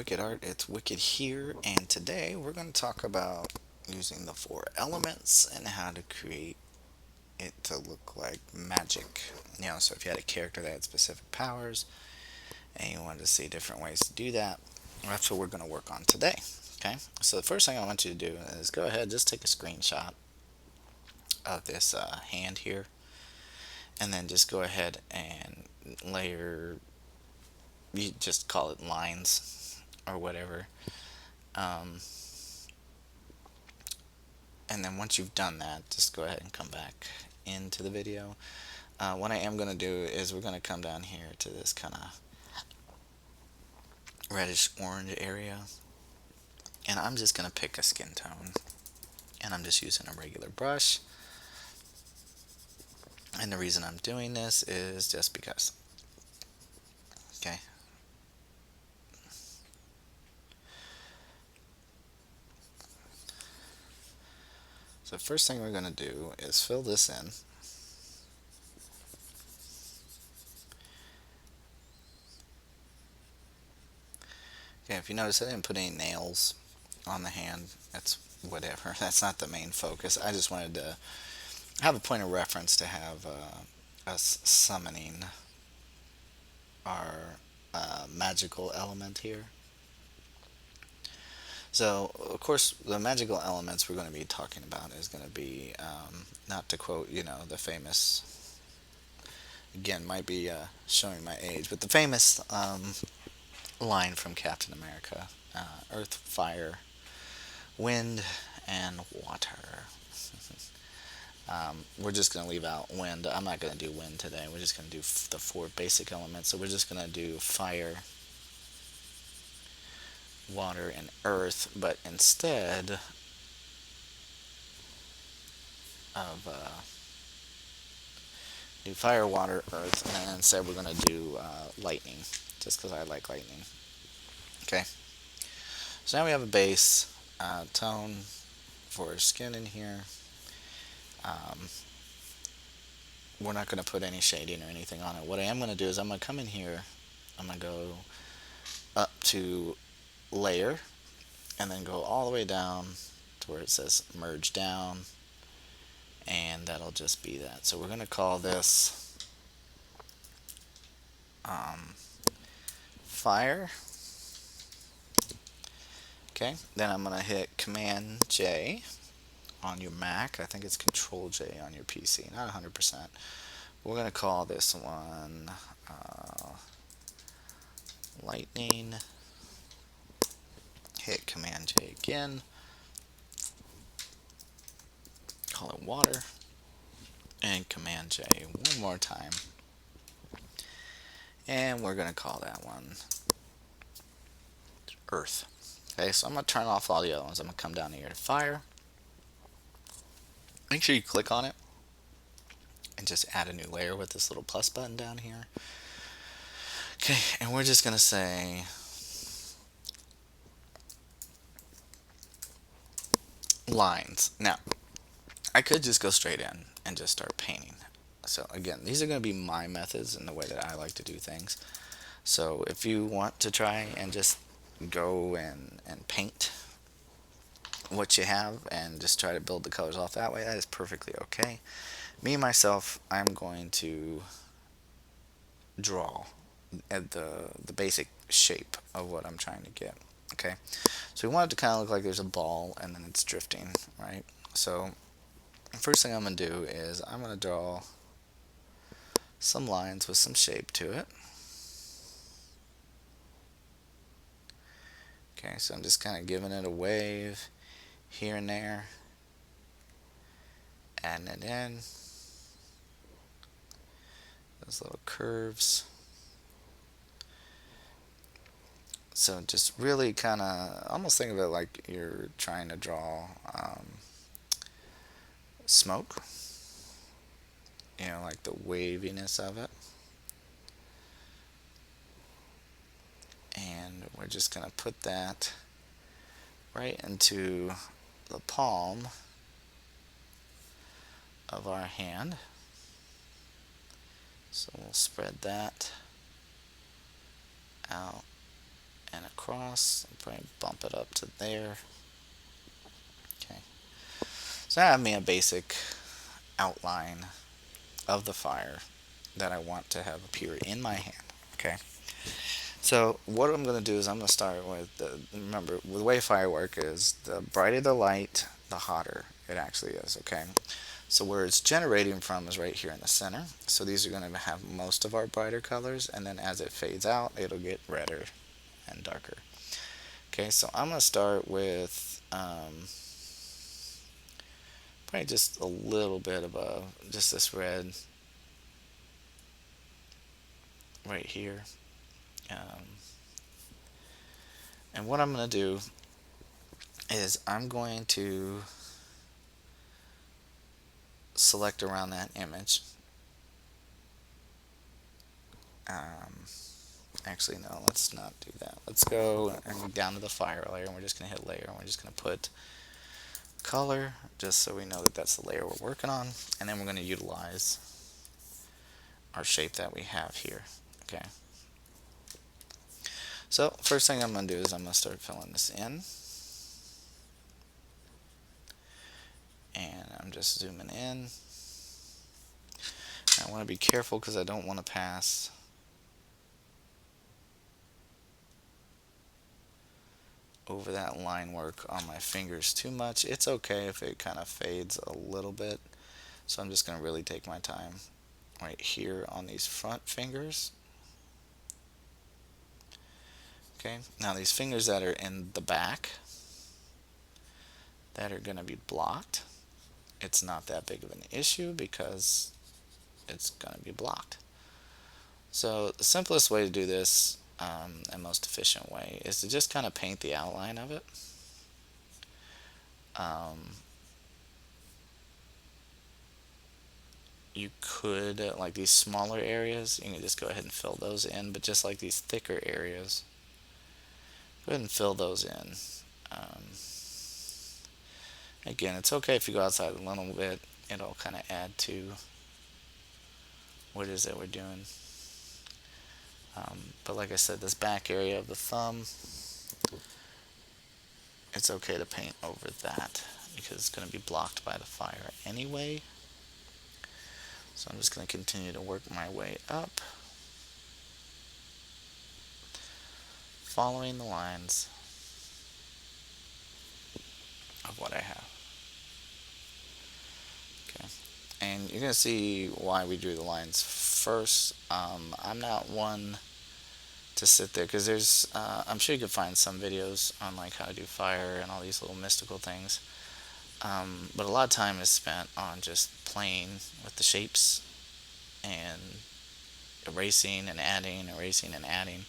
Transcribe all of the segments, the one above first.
Wicked Art. It's Wicked here, and today we're going to talk about using the four elements and how to create it to look like magic. So if you had a character that had specific powers and you wanted to see different ways to do that, that's what we're going to work on today. Okay, so the first thing I want you to do is go ahead, just take a screenshot of this hand here, and then just go ahead and layer, you just call it lines or whatever. Um, and then once you've done that, just go ahead and come back into the video. What I am going to do is we're going to come down here to this kind of reddish orange area, and I'm just going to pick a skin tone, and I'm just using a regular brush. And the reason I'm doing this is just because. Okay, so the first thing we're going to do is fill this in. Okay, if you notice, I didn't put any nails on the hand. That's whatever. That's not the main focus. I just wanted to have a point of reference to have us summoning our magical element here. So, of course, the magical elements we're going to be talking about is going to be, not to quote, the famous, again, might be showing my age, but the famous line from Captain America: Earth, fire, wind, and water. We're just going to leave out wind. I'm not going to do wind today. We're just going to do the four basic elements. So we're just going to do fire, water, and earth, but instead of do fire, water, earth, and then instead we're going to do lightning, just because I like lightning. Okay, so now we have a base tone for skin in here. Um, we're not going to put any shading or anything on it. What I am going to do is I'm going to come in here, I'm going to go up to layer, and then go all the way down to where it says merge down, and that'll just be that. So we're going to call this fire. Okay, then I'm going to hit Command J on your Mac. I think it's Control J on your PC, not 100%. We're going to call this one lightning. Hit Command J again. Call it water. And Command J one more time. And we're going to call that one earth. Okay, so I'm going to turn off all the other ones. I'm going to come down here to fire. Make sure you click on it and just add a new layer with this little plus button down here. Okay, and we're just going to say lines. Now, I could just go straight in and just start painting. So again, these are going to be my methods and the way that I like to do things. So if you want to try and just go and paint what you have and just try to build the colors off that way, that is perfectly okay. Me myself, I'm going to draw at the basic shape of what I'm trying to get. Okay, so we want it to kind of look like there's a ball and then it's drifting, right? So the first thing I'm going to do is I'm going to draw some lines with some shape to it. Okay, so I'm just kind of giving it a wave here and there, adding it in, those little curves. So just really kind of almost think of it like you're trying to draw smoke, like the waviness of it. And we're just going to put that right into the palm of our hand. So we'll spread that out and across. Probably bump it up to there. Okay. So I have me a basic outline of the fire that I want to have appear in my hand. Okay. So what I'm going to do is I'm going to start with remember the way firework is, the brighter the light, the hotter it actually is. Okay. So where it's generating from is right here in the center. So these are going to have most of our brighter colors, and then as it fades out, it'll get redder and darker. Okay, so I'm going to start with probably just a little bit of just this red right here. Um, and what I'm going to do is I'm going to select around that image. Um, Actually, no, let's not do that. Let's go and down to the fire layer, and we're just going to hit layer, and we're just going to put color, just so we know that that's the layer we're working on, and then we're going to utilize our shape that we have here. Okay. So first thing I'm going to do is I'm going to start filling this in, and I'm just zooming in. I want to be careful because I don't want to pass over that line work on my fingers too much. It's okay if it kind of fades a little bit, so I'm just going to really take my time right here on these front fingers. Okay, now these fingers that are in the back that are going to be blocked, it's not that big of an issue because it's going to be blocked. So the simplest way to do this, and most efficient way, is to just kind of paint the outline of it. You could, like these smaller areas, you can just go ahead and fill those in, but just like these thicker areas, go ahead and fill those in. Um, Again, it's okay if you go outside a little bit, it'll kind of add to what it is that we're doing. But like I said, this back area of the thumb, it's okay to paint over that because it's going to be blocked by the fire anyway. So I'm just going to continue to work my way up, following the lines of what I have. Okay, and you're going to see why we drew the lines first. I'm not one to sit there because I'm sure you could find some videos on like how to do fire and all these little mystical things. But a lot of time is spent on just playing with the shapes and erasing and adding, erasing and adding.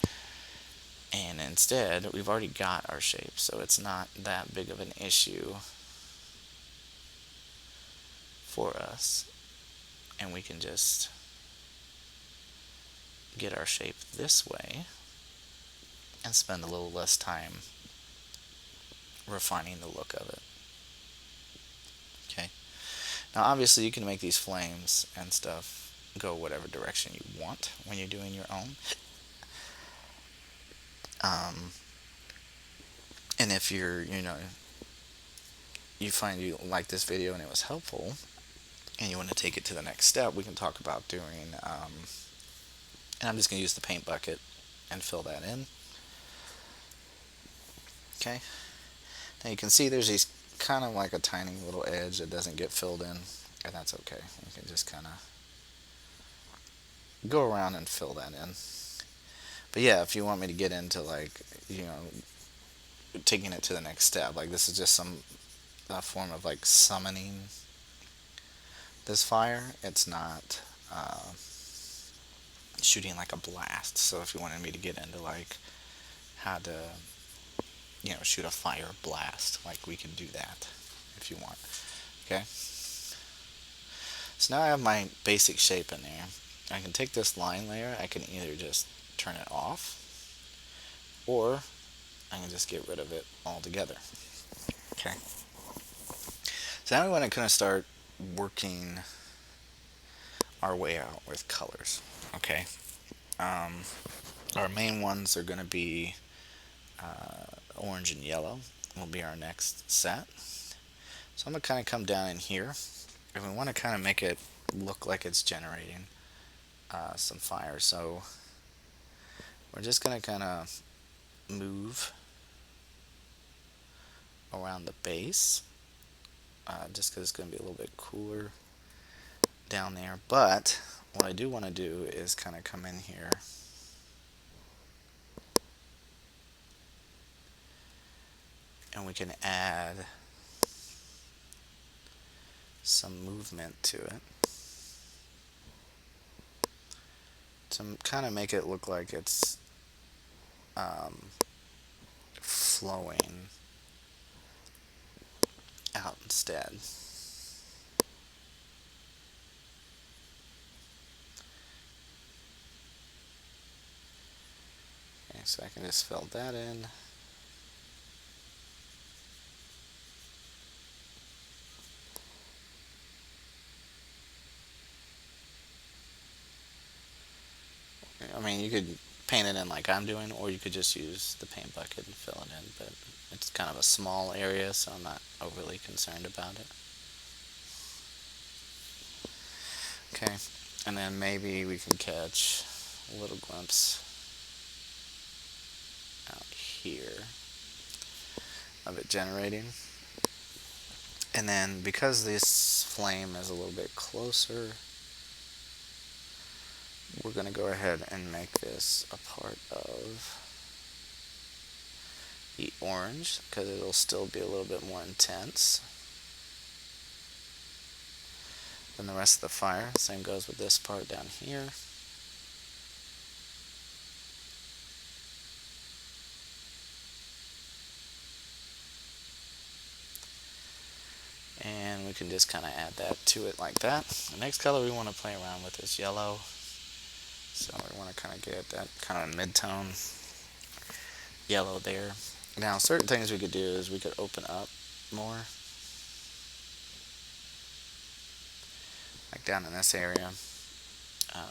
And instead, we've already got our shape, so it's not that big of an issue for us. And we can just get our shape this way and spend a little less time refining the look of it. Okay. Now, obviously, you can make these flames and stuff go whatever direction you want when you're doing your own. And if you find you like this video and it was helpful, and you want to take it to the next step, we can talk about doing, and I'm just going to use the paint bucket and fill that in. Okay. Now you can see there's these kind of like a tiny little edge that doesn't get filled in, and that's okay. You can just kind of go around and fill that in. But yeah, if you want me to get into like, taking it to the next step, like this is just some form of like summoning this fire. It's not shooting like a blast. So if you wanted me to get into like how to, shoot a fire blast, like we can do that if you want. Okay. So now I have my basic shape in there. I can take this line layer, I can either just turn it off, or I can just get rid of it altogether. Okay. So now we want to kind of start working our way out with colors. Okay. Our main ones are going to be Orange and yellow will be our next set. So I'm going to kind of come down in here, and we want to kind of make it look like it's generating some fire. So we're just going to kind of move around the base, just because it's going to be a little bit cooler down there. But what I do want to do is kind of come in here and we can add some movement to it to kind of make it look like it's flowing out instead. Okay, so I can just fill that in. I mean, you could paint it in like I'm doing, or you could just use the paint bucket and fill it in, but it's kind of a small area, so I'm not overly concerned about it. Okay, and then maybe we can catch a little glimpse out here of it generating. And then because this flame is a little bit closer, we're going to go ahead and make this a part of the orange, because it'll still be a little bit more intense than the rest of the fire. Same goes with this part down here. And we can just kind of add that to it like that. The next color we want to play around with is yellow. So we want to kind of get that kind of mid-tone yellow there. Now, certain things we could do is we could open up more, like down in this area. And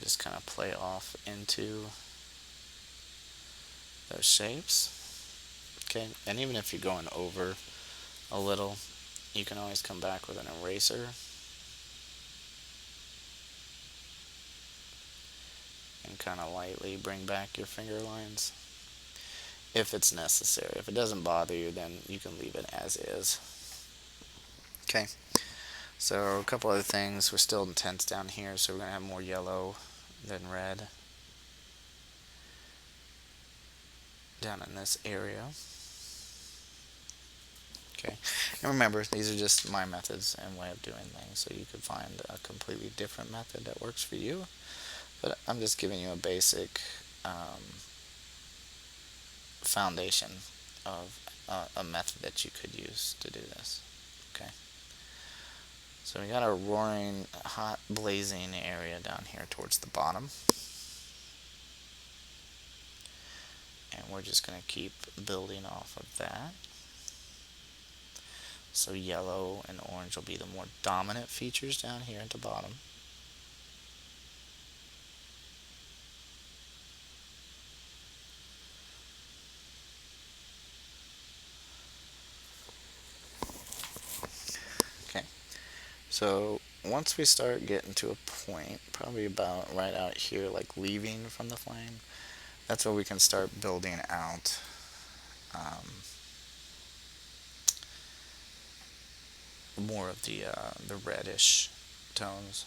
just kind of play off into those shapes. Okay, and even if you're going over a little, you can always come back with an eraser and kind of lightly bring back your finger lines if it's necessary. If it doesn't bother you, then you can leave it as is. Okay, so a couple other things. We're still intense down here, so we're going to have more yellow than red down in this area. Okay, and remember, these are just my methods and way of doing things, so you could find a completely different method that works for you, but I'm just giving you a basic foundation of a method that you could use to do this. Okay, so we got a roaring hot blazing area down here towards the bottom, and we're just going to keep building off of that. So yellow and orange will be the more dominant features down here at the bottom. Okay, so once we start getting to a point, probably about right out here, like leaving from the flame, that's where we can start building out more of the reddish tones.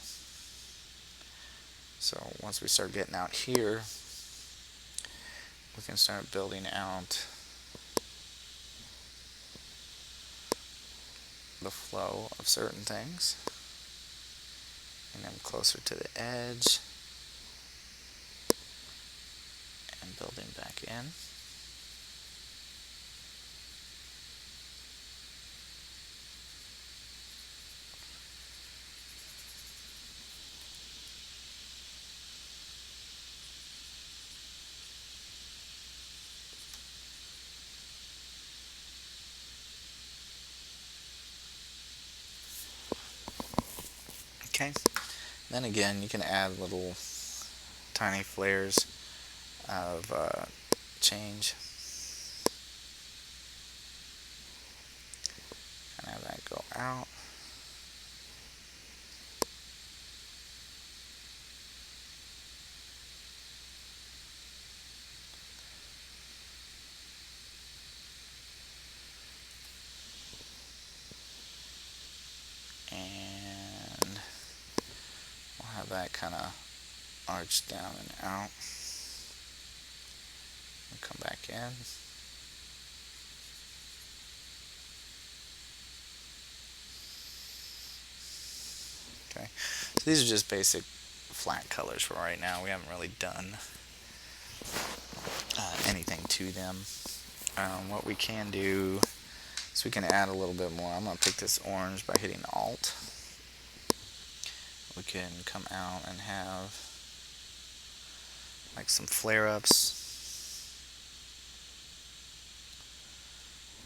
So once we start getting out here, we can start building out the flow of certain things, and then closer to the edge and building back in. Okay, Then again, you can add little tiny flares of change and have that go out. And we'll have that kind of arch down and out. We'll come back in. Okay, so these are just basic flat colors for right now. We haven't really done anything to them. What we can do is we can add a little bit more. I'm going to pick this orange by hitting Alt. We can come out and have like some flare-ups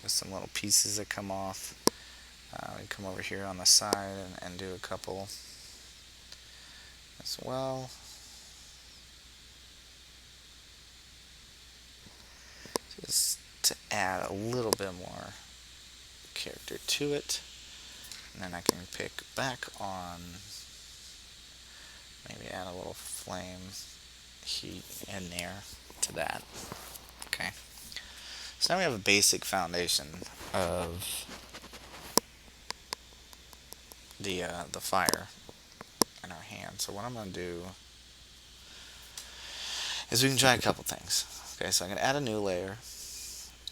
with some little pieces that come off. We come over here on the side and do a couple as well. Just to add a little bit more character to it. And then I can pick back on, maybe add a little flame heat in there to that. Okay. So now we have a basic foundation of the fire in our hand. So what I'm going to do is we can try a couple things. Okay, so I'm going to add a new layer,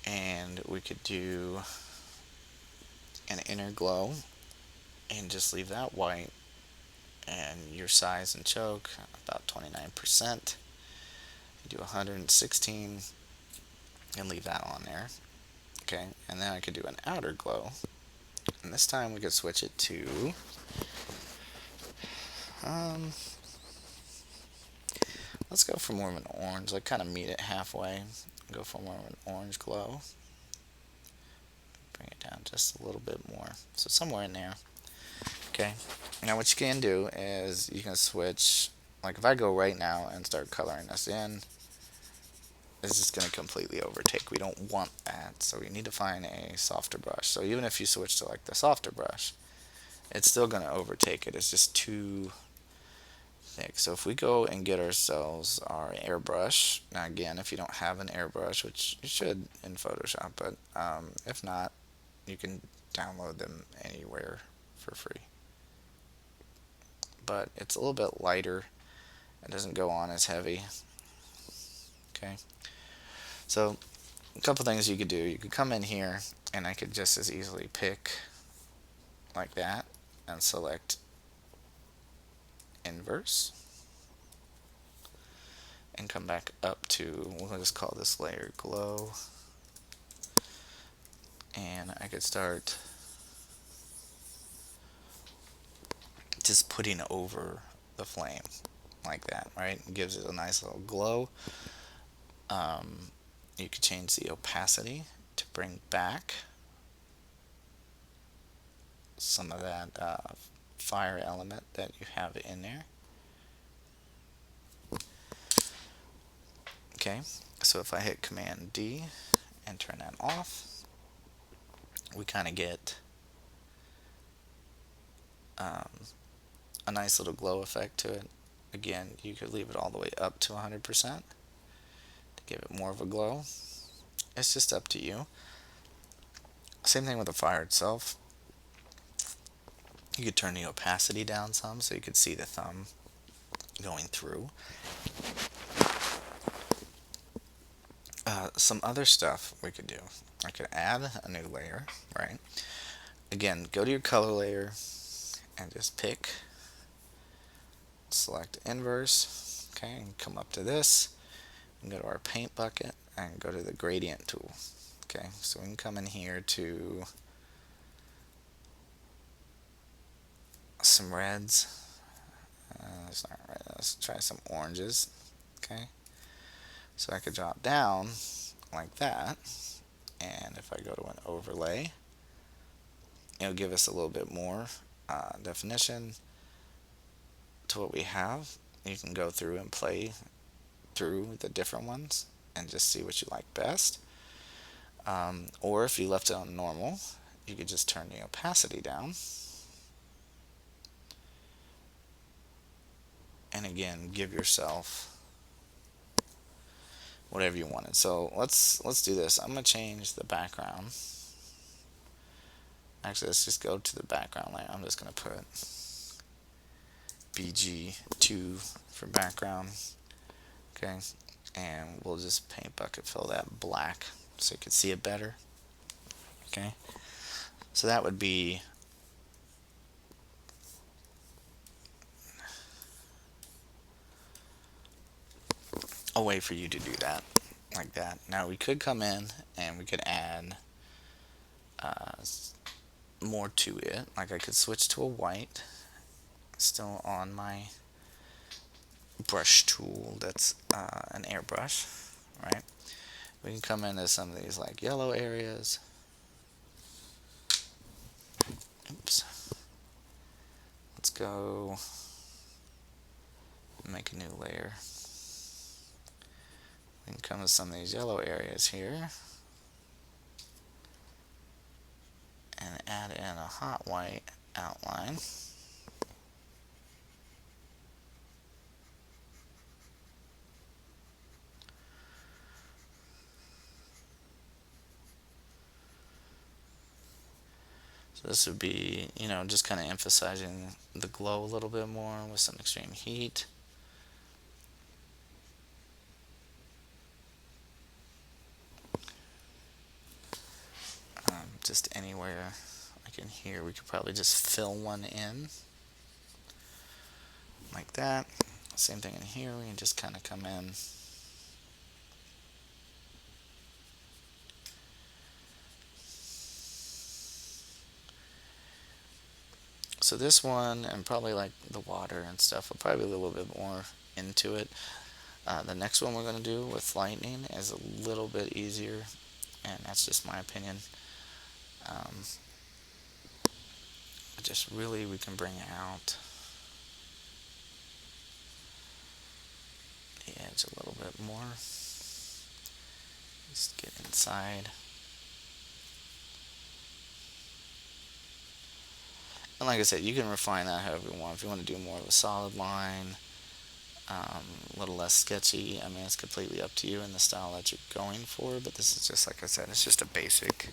and we could do an inner glow and just leave that white, and your size and choke about 29%. Do 116 and leave that on there. Okay, and then I could do an outer glow, and this time we could switch it to let's go for more of an orange, like kind of meet it halfway. Go for more of an orange glow. Bring it down just a little bit more, so somewhere in there. Okay, now what you can do is you can switch, like if I go right now and start coloring this in, it's just going to completely overtake. We don't want that, so we need to find a softer brush. So even if you switch to like the softer brush, it's still going to overtake it. It's just too thick. So if we go and get ourselves our airbrush, now again, if you don't have an airbrush, which you should in Photoshop, but if not, you can download them anywhere for free. But it's a little bit lighter. It doesn't go on as heavy. Okay. So a couple things you could do. You could come in here, and I could just as easily pick like that and select inverse and come back up to, we'll just call this layer glow, and I could start just putting over the flame like that, right? It gives it a nice little glow. You could change the opacity to bring back some of that fire element that you have in there. Okay, so if I hit Command D and turn that off, we kind of get a nice little glow effect to it. Again, you could leave it all the way up to 100% to give it more of a glow. It's just up to you. Same thing with the fire itself. You could turn the opacity down some so you could see the thumb going through. Some other stuff we could do. I could add a new layer, right? Again, go to your color layer and just pick, select inverse, okay, and come up to this, and go to our paint bucket and go to the gradient tool. Okay, so we can come in here to some reds. It's not red. Let's try some oranges. Okay, so I could drop down like that, and if I go to an overlay, it'll give us a little bit more definition. to what we have, you can go through and play through the different ones and just see what you like best. Or if you left it on normal, you could just turn the opacity down. And again, give yourself whatever you wanted. So let's do this. I'm gonna change the background. Actually, let's just go to the background layer. I'm just gonna put BG2 for background. Okay, and we'll just paint bucket fill that black so you can see it better. Okay, so that would be a way for you to do that, like that. Now we could come in and we could add more to it. Like I could switch to a white, still on my brush tool that's an airbrush, right? We can come into some of these like yellow areas. Oops. Let's go make a new layer. We can come to some of these yellow areas here and add in a hot white outline. So this would be, just kind of emphasizing the glow a little bit more with some extreme heat. Just anywhere like in here, we could probably just fill one in like that. Same thing in here, we can just kind of come in. So this one, and probably like the water and stuff, will probably be a little bit more into it. The next one we're going to do with lightning is a little bit easier, and that's just my opinion. Just really, we can bring out the edge a little bit more. Just get inside. And like I said, you can refine that however you want. If you want to do more of a solid line, a little less sketchy, I mean, it's completely up to you and the style that you're going for. But this is just, like I said, it's just a basic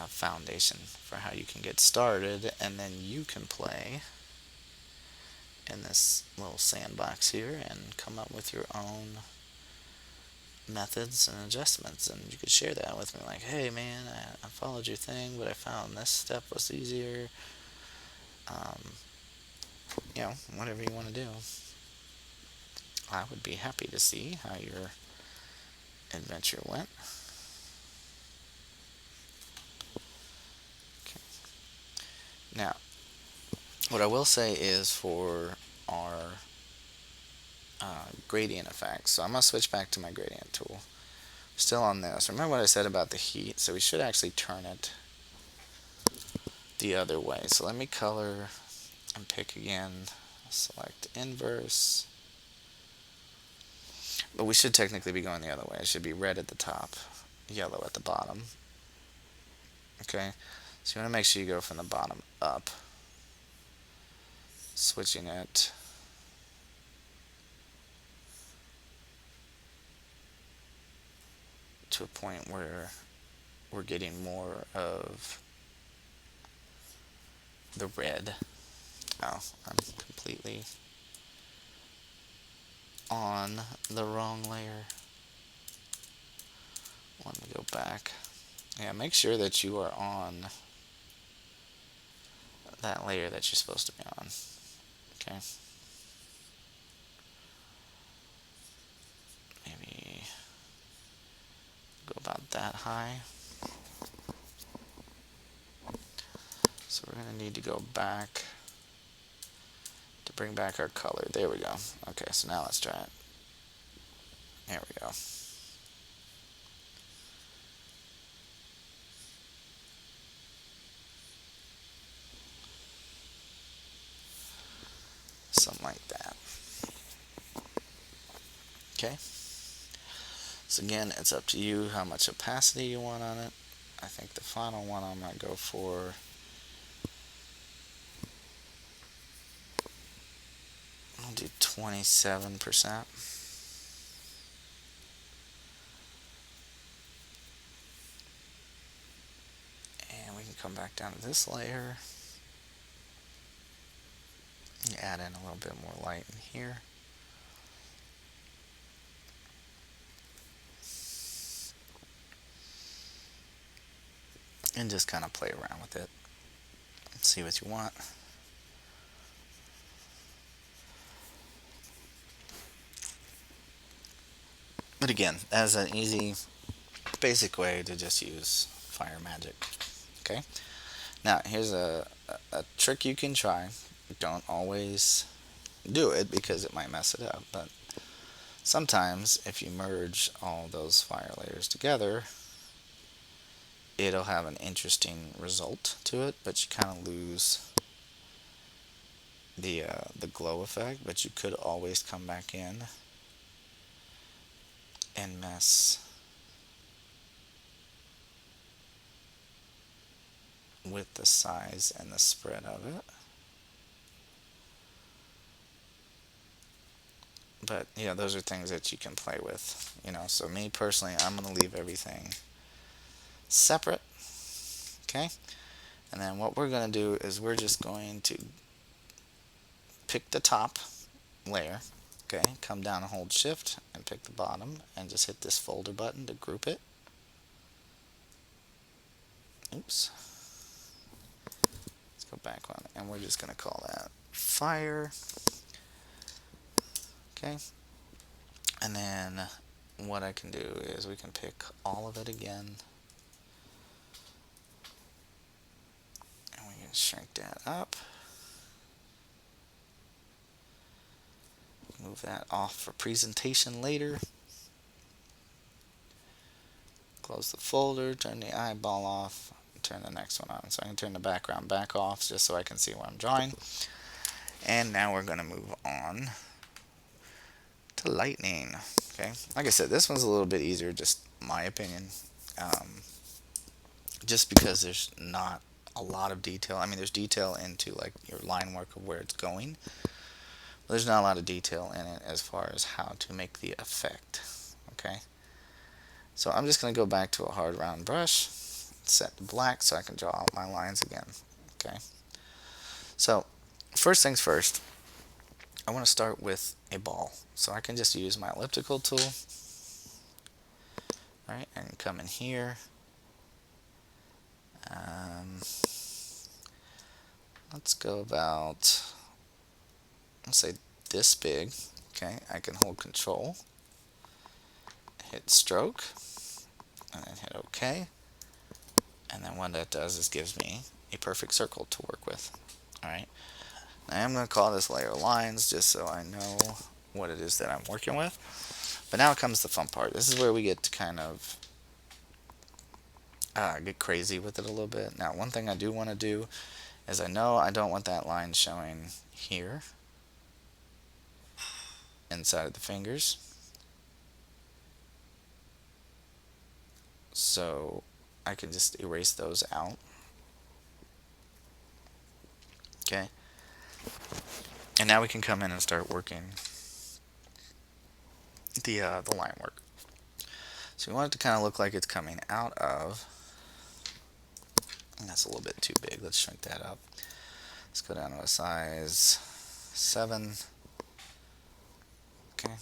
foundation for how you can get started, and then you can play in this little sandbox here and come up with your own methods and adjustments, and you could share that with me, like, hey man, I followed your thing, but I found this step was easier. Whatever you want to do, I would be happy to see how your adventure went. Okay. Now, what I will say is for our gradient effects, so I'm going to switch back to my gradient tool. Still on this. Remember what I said about the heat, so we should actually turn it the other way. So let me color and pick again, select inverse. But we should technically be going the other way. It should be red at the top, yellow at the bottom. Okay, so you want to make sure you go from the bottom up, switching it to a point where we're getting more of the red. Oh, I'm completely on the wrong layer. Let me go back. Yeah, make sure that you are on that layer that you're supposed to be on. Okay. Maybe go about that high. So we're going to need to go back to bring back our color. There we go. Okay, so now let's try it. There we go. Okay. So again, it's up to you how much opacity you want on it. I think the final one I might go for, I'll do 27%. And we can come back down to this layer. Add in a little bit more light in here. And just kind of play around with it and see what you want. But again, as an easy, basic way to just use fire magic. Okay. Now here's a trick you can try. Don't always do it because it might mess it up, but sometimes if you merge all those fire layers together, it'll have an interesting result to it, but you kind of lose the glow effect. But you could always come back in and mess with the size and the spread of it. But those are things that you can play with. So me personally, I'm going to leave everything separate. Okay. And then what we're going to do is we're just going to pick the top layer. Okay. Come down and hold shift and pick the bottom and just hit this folder button to group it. Oops. Let's go back one, and we're just going to call that fire. Okay. And then what I can do is we can pick all of it again. And we can shrink that up. Move that off for presentation later. Close the folder, turn the eyeball off, turn the next one on. So I can turn the background back off just so I can see what I'm drawing. And now we're going to move on to lightning. Okay, like I said, this one's a little bit easier, just my opinion, just because there's not a lot of detail. I mean, there's detail into like your line work of where it's going, but there's not a lot of detail in it as far as how to make the effect. Okay, so I'm just going to go back to a hard round brush, set to black so I can draw out my lines again. Okay, so first things first, I want to start with a ball. So I can just use my elliptical tool, right, and come in here. Let's go about, let's say this big. Okay, I can hold control, hit stroke, and then hit OK. And then what that does is gives me a perfect circle to work with. Alright, now I'm going to call this layer lines just so I know what it is that I'm working with. But now comes the fun part. This is where we get to kind of get crazy with it a little bit. Now, one thing I do want to do is I know I don't want that line showing here inside of the fingers. So I can just erase those out. Okay. And now we can come in and start working the line work. So we want it to kind of look like it's coming out of, and that's a little bit too big. Let's shrink that up. Let's go down to a size 7. Okay.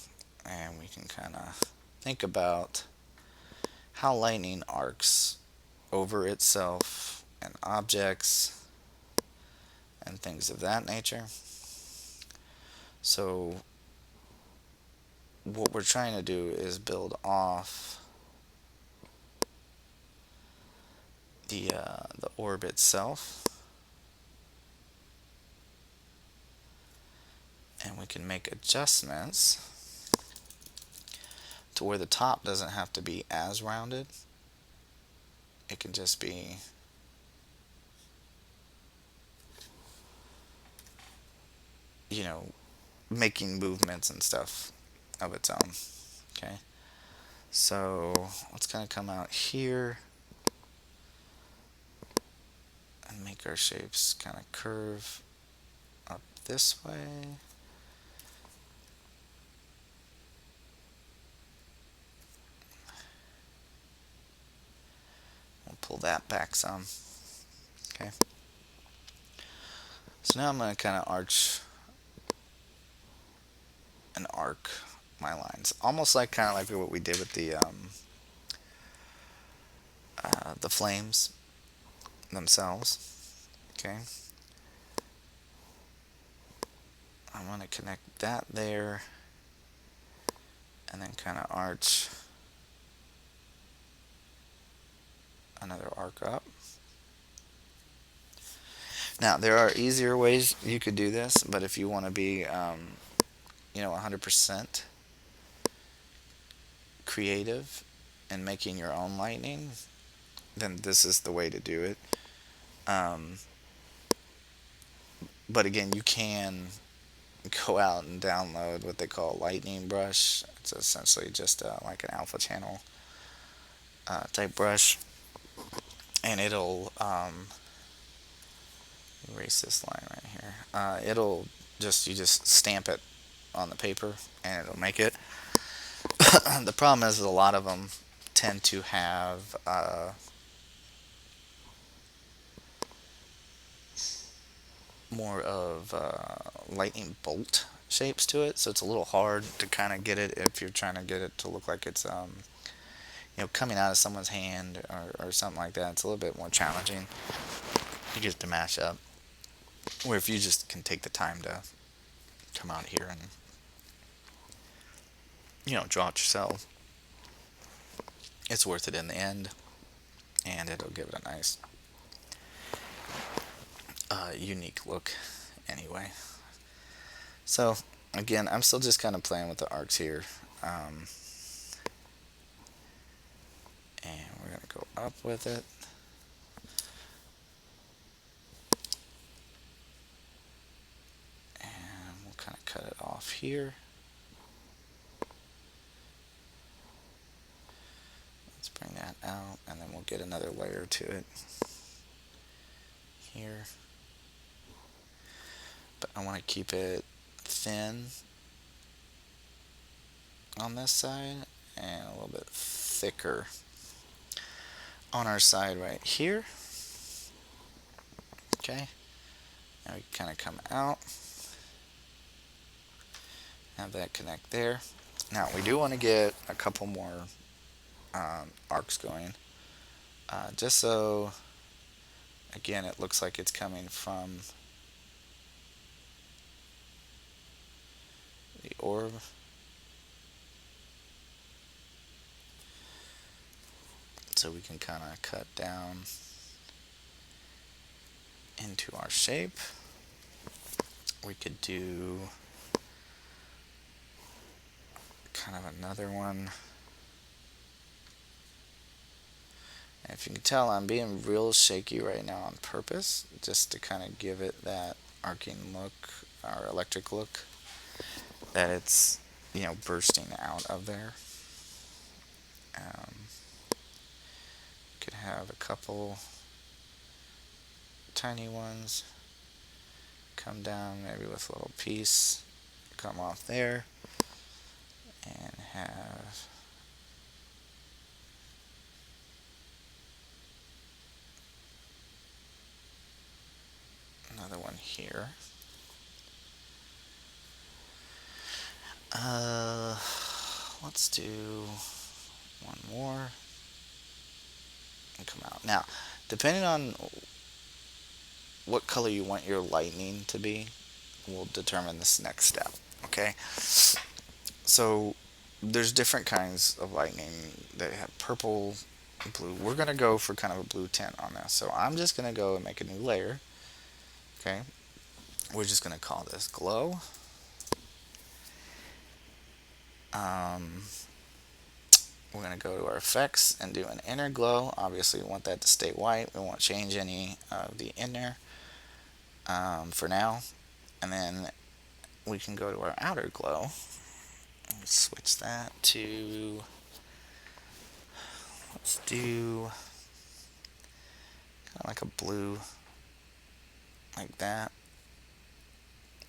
And we can kind of think about how lightning arcs over itself and objects and things of that nature. So what we're trying to do is build off the orb itself, and we can make adjustments to where the top doesn't have to be as rounded. It can just be making movements and stuff of its own. Okay, so let's kind of come out here and make our shapes kind of curve up this way. We'll pull that back some. Okay. So now I'm going to kind of arc my lines, almost like kind of like what we did with the flames themselves. Okay. I'm going to connect that there, and then kind of arch another arc up. Now there are easier ways you could do this, but if you want to be 100% creative in making your own lightning, then this is the way to do it. Um, but again, you can go out and download what they call Lightning Brush. It's essentially just like an alpha channel type brush, and it'll erase this line right here. It'll you just stamp it on the paper, and it'll make it. The problem is a lot of them tend to have more of lightning bolt shapes to it, so it's a little hard to kind of get it if you're trying to get it to look like it's coming out of someone's hand or something like that. It's a little bit more challenging to get it to match up. Where if you just can take the time to come out here and draw it yourself, it's worth it in the end, and it'll give it a nice unique look anyway. So again, I'm still just kind of playing with the arcs here, and we're going to go up with it. And we'll kind of cut it off here. Let's bring that out, and then we'll get another layer to it here. But I want to keep it thin on this side and a little bit thicker on our side right here. Okay, now we kind of come out, have that connect there. Now we do want to get a couple more arcs going, just so again it looks like it's coming from the orb. So we can kind of cut down into our shape. We could do kind of another one. And if you can tell, I'm being real shaky right now on purpose, just to kind of give it that arcing look or electric look that it's bursting out of there. Could have a couple tiny ones come down, maybe with a little piece come off there, and have another one here. Let's do one more and come out. Now, depending on what color you want your lightning to be, will determine this next step. Okay, so there's different kinds of lightning. They have purple, blue. We're gonna go for kind of a blue tint on this. So I'm just gonna go and make a new layer. Okay, we're just gonna call this glow. We're going to go to our effects and do an inner glow. Obviously we want that to stay white. We won't change any of the inner for now. And then we can go to our outer glow, Let's switch that to, let's do kind of like a blue, like that.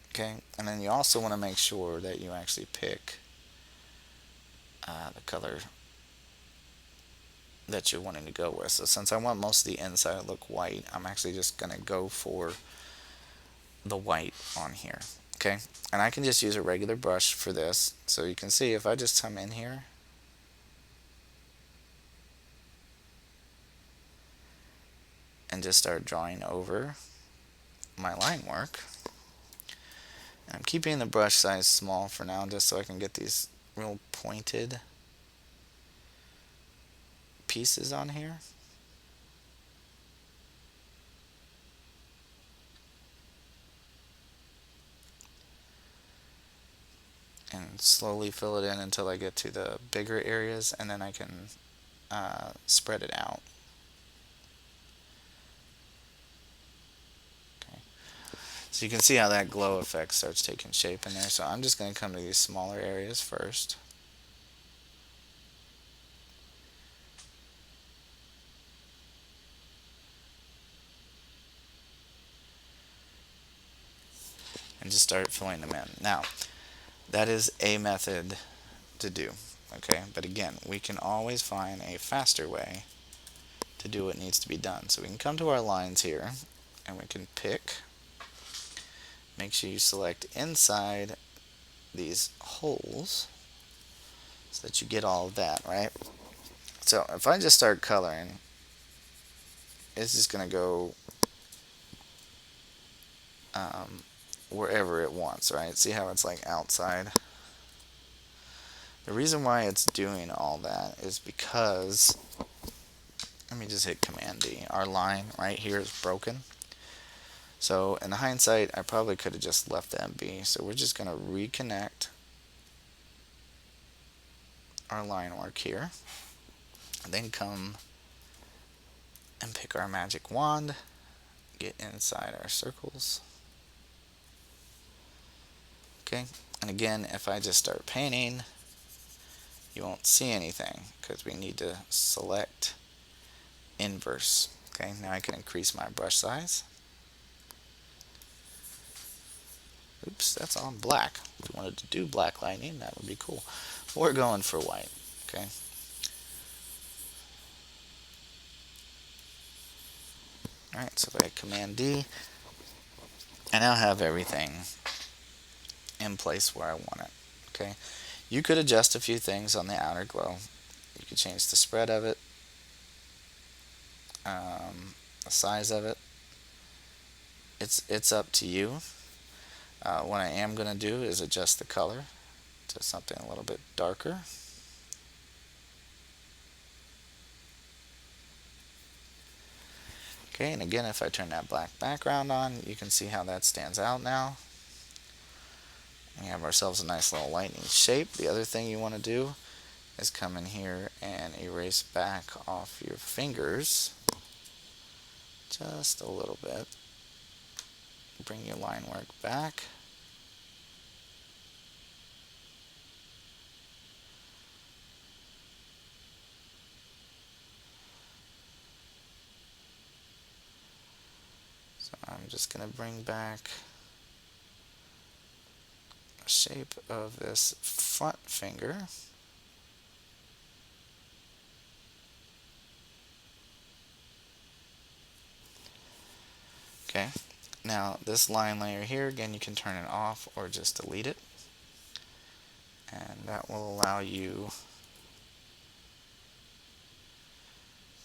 Okay, and then you also want to make sure that you actually pick the color that you're wanting to go with. So since I want most of the inside to look white, I'm actually just going to go for the white on here. Okay, and I can just use a regular brush for this. So you can see if I just come in here and just start drawing over my line work. And I'm keeping the brush size small for now just so I can get these real pointed pieces on here. And slowly fill it in until I get to the bigger areas, and then I can spread it out. Okay. So you can see how that glow effect starts taking shape in there. So I'm just going to come to these smaller areas first. And just start filling them in. Now, that is a method to do. Okay, but again, we can always find a faster way to do what needs to be done. So we can come to our lines here, and we can pick. Make sure you select inside these holes so that you get all of that, right? So if I just start coloring, it's just going to go wherever it wants, right? See how it's like outside? The reason why it's doing all that is because, let me just hit Command D. Our line right here is broken. So in hindsight, I probably could have just left that be. So we're just going to reconnect our line work here. And then come and pick our magic wand, get inside our circles. Okay, and again, if I just start painting, you won't see anything because we need to select inverse. Okay, now I can increase my brush size. Oops, that's on black. If you wanted to do black lightning, that would be cool. We're going for white. Okay. Alright, so if I hit Command D, I now have everything in place where I want it. Okay. You could adjust a few things on the outer glow. You could change the spread of it, the size of it. It's up to you. What I am going to do is adjust the color to something a little bit darker. Okay, and again, if I turn that black background on, you can see how that stands out now. We have ourselves a nice little lightning shape. The other thing you want to do is come in here and erase back off your fingers just a little bit. Bring your line work back. So I'm just going to bring back the shape of this front finger. Okay, now this line layer here, again, you can turn it off or just delete it. And that will allow you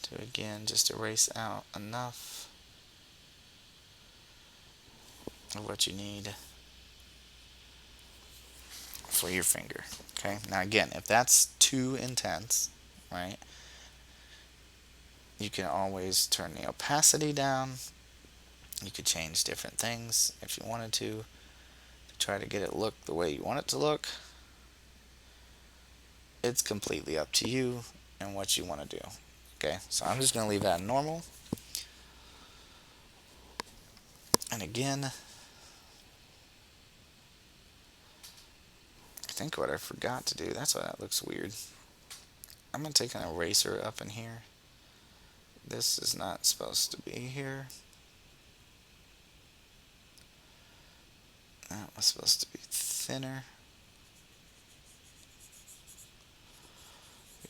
to, again, just erase out enough of what you need for your finger. Okay, now again, if that's too intense, right, you can always turn the opacity down. You could change different things if you wanted to try to get it look the way you want it to look. It's completely up to you and what you want to do. Okay, so I'm just going to leave that normal. And again, think what I forgot to do, that's why that looks weird. I'm going to take an eraser up in here. This is not supposed to be here. That was supposed to be thinner.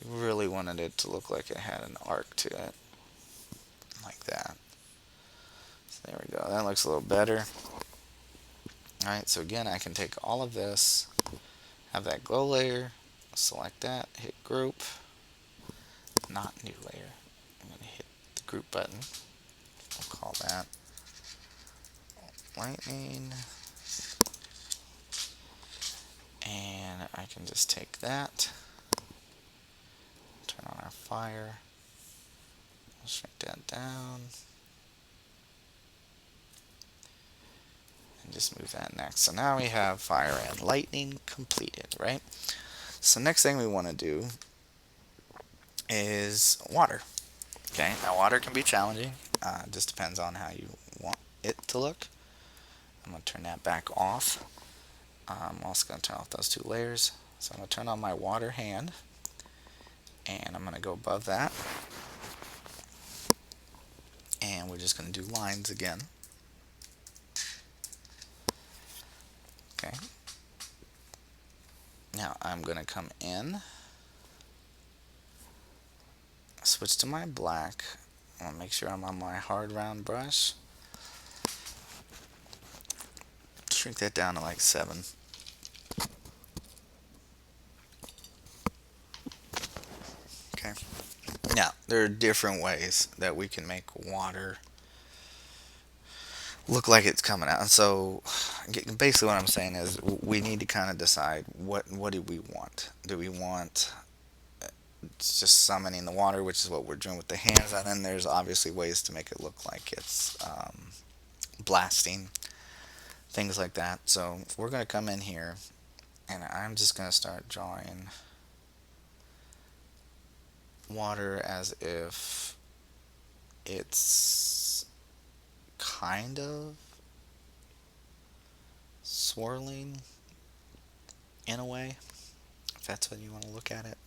We really wanted it to look like it had an arc to it. Like that. So there we go. That looks a little better. Alright, so again, I can take all of this, have that glow layer, select that, hit group, not new layer. I'm going to hit the group button. We'll call that lightning. And I can just take that, turn on our fire, we'll shrink that down, and just move that next. So now we have fire and lightning completed, right? So next thing we want to do is water. Okay, now water can be challenging. It just depends on how you want it to look. I'm going to turn that back off. I'm also going to turn off those two layers. So I'm going to turn on my water hand, and I'm going to go above that, and we're just going to do lines again. Okay. Now I'm going to come in, switch to my black. I want to make sure I'm on my hard round brush. Shrink that down to like 7. Okay. Now, there are different ways that we can make water look like it's coming out. And so, basically, what I'm saying is we need to kind of decide what do we want. Do we want just summoning the water, which is what we're doing with the hands, and then there's obviously ways to make it look like it's blasting, things like that. So we're going to come in here, and I'm just going to start drawing water as if it's kind of swirling in a way, if that's what you want to look at it.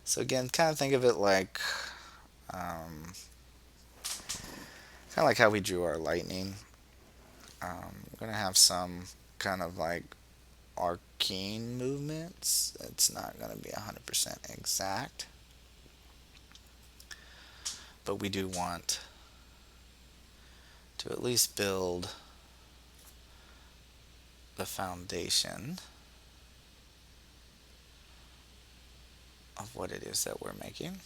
So again, kind of think of it like kind of like how we drew our lightning. We're going to have some kind of like arcane movements. It's not going to be 100% exact, but we do want to at least build the foundation of what it is that we're making.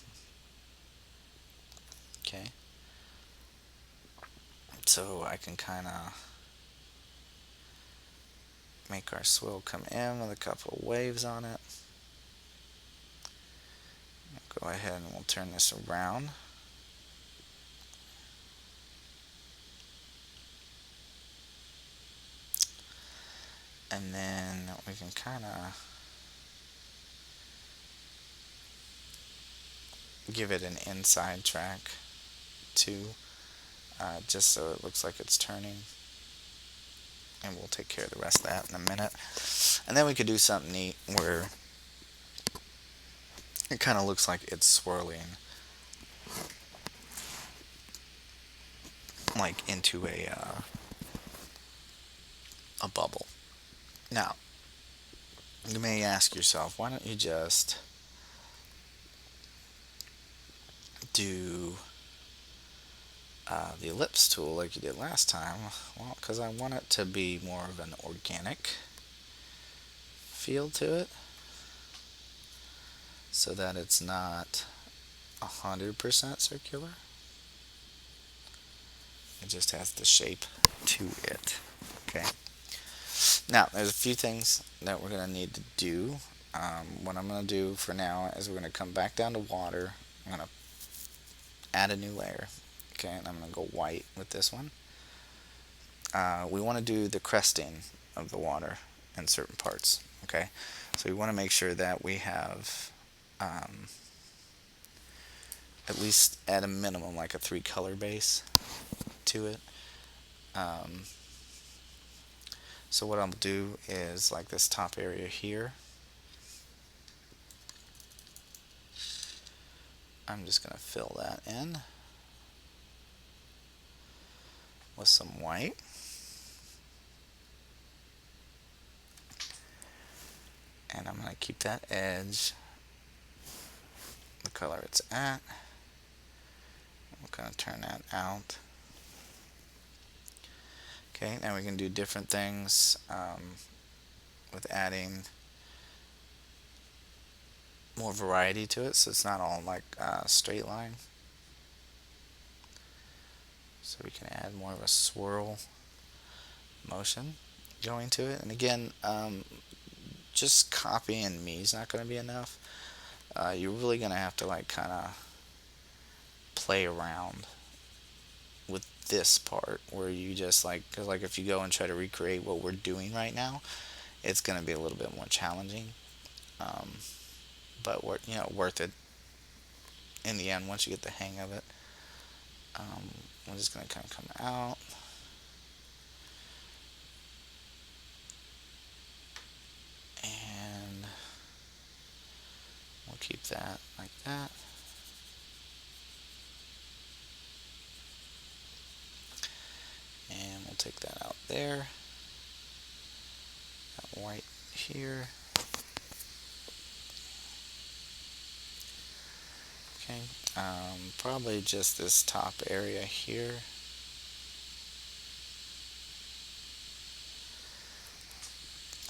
Okay. So I can kind of make our swill come in with a couple of waves on it. Go ahead and we'll turn this around. And then we can kind of give it an inside track too, just so it looks like it's turning. And we'll take care of the rest of that in a minute. And then we could do something neat where it kind of looks like it's swirling like into a bubble. Now, you may ask yourself, why don't you just do the ellipse tool like you did last time? Well, because I want it to be more of an organic feel to it, so that it's not 100% circular. It just has the shape to it. Okay. Now, there's a few things that we're going to need to do. What I'm going to do for now is we're going to come back down to water. I'm going to add a new layer. Okay, and I'm going to go white with this one. We want to do the cresting of the water in certain parts. Okay, so we want to make sure that we have at least at a minimum like a 3-color base to it. So what I'll do is like this top area here, I'm just going to fill that in with some white. And I'm going to keep that edge the color it's at. I'm going to turn that out. Okay, now we can do different things with adding more variety to it, so it's not all like a straight line. So we can add more of a swirl motion going to it. And again, just copying me is not going to be enough. You're really going to have to like kind of play around with this part where you just like, because like if you go and try to recreate what we're doing right now, it's going to be a little bit more challenging, but worth it in the end once you get the hang of it. I'm just going to kind of come out. And we'll keep that like that. And we'll take that out there. Got white here. Okay, probably just this top area here.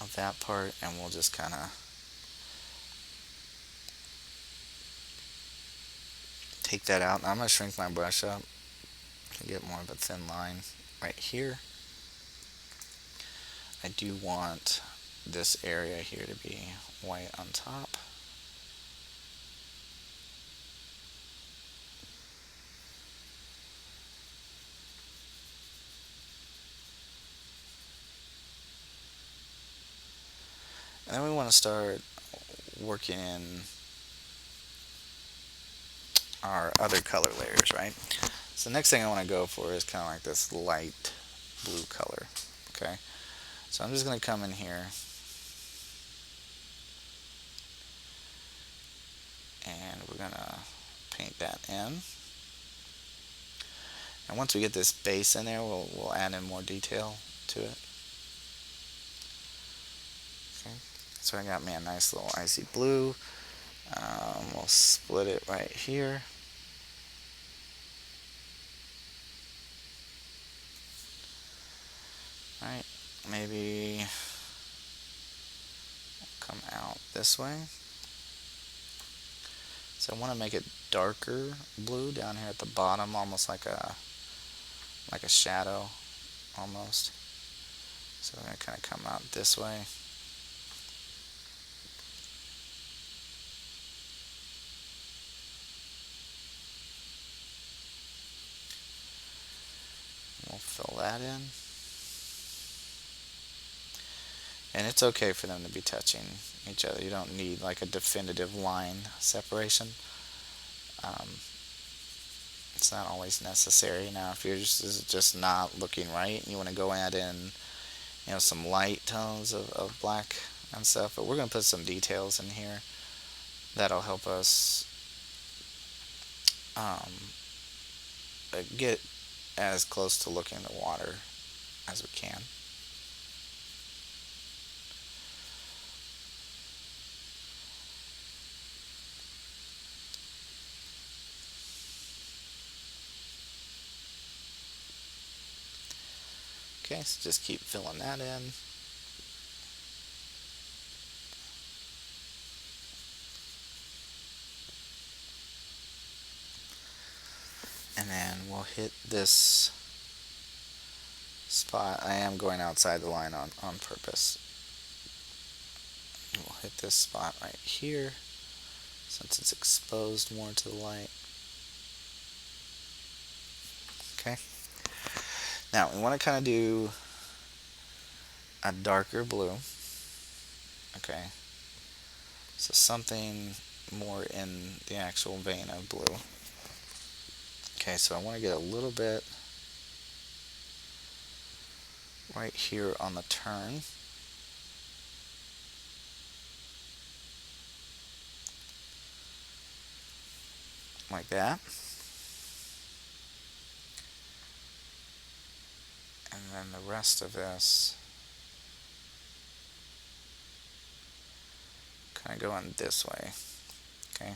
Of that part, and we'll just kind of take that out. Now I'm going to shrink my brush up to get more of a thin line right here. I do want this area here to be white on top. And then we want to start working in our other color layers, right? So the next thing I want to go for is kind of like this light blue color, okay? So I'm just going to come in here and we're going to paint that in. And once we get this base in there, we'll add in more detail to it. Okay, so I got me a nice little icy blue. We'll split it right here. Right, maybe come out this way. So I want to make it darker blue down here at the bottom, almost like a shadow, almost. So I'm going to kind of come out this way. We'll fill that in. And it's okay for them to be touching each other. You don't need like a definitive line separation. It's not always necessary. Now, if you're just not looking right, and you want to go add in, some light tones of black and stuff. But we're going to put some details in here that'll help us get as close to looking at the water as we can. Okay, so just keep filling that in. And then we'll hit this spot. I am going outside the line on purpose. We'll hit this spot right here since it's exposed more to the light. Okay. Now we want to kind of do a darker blue. Okay. So something more in the actual vein of blue. Okay, so I want to get a little bit right here on the turn, like that. And then the rest of this kind of going this way. Okay.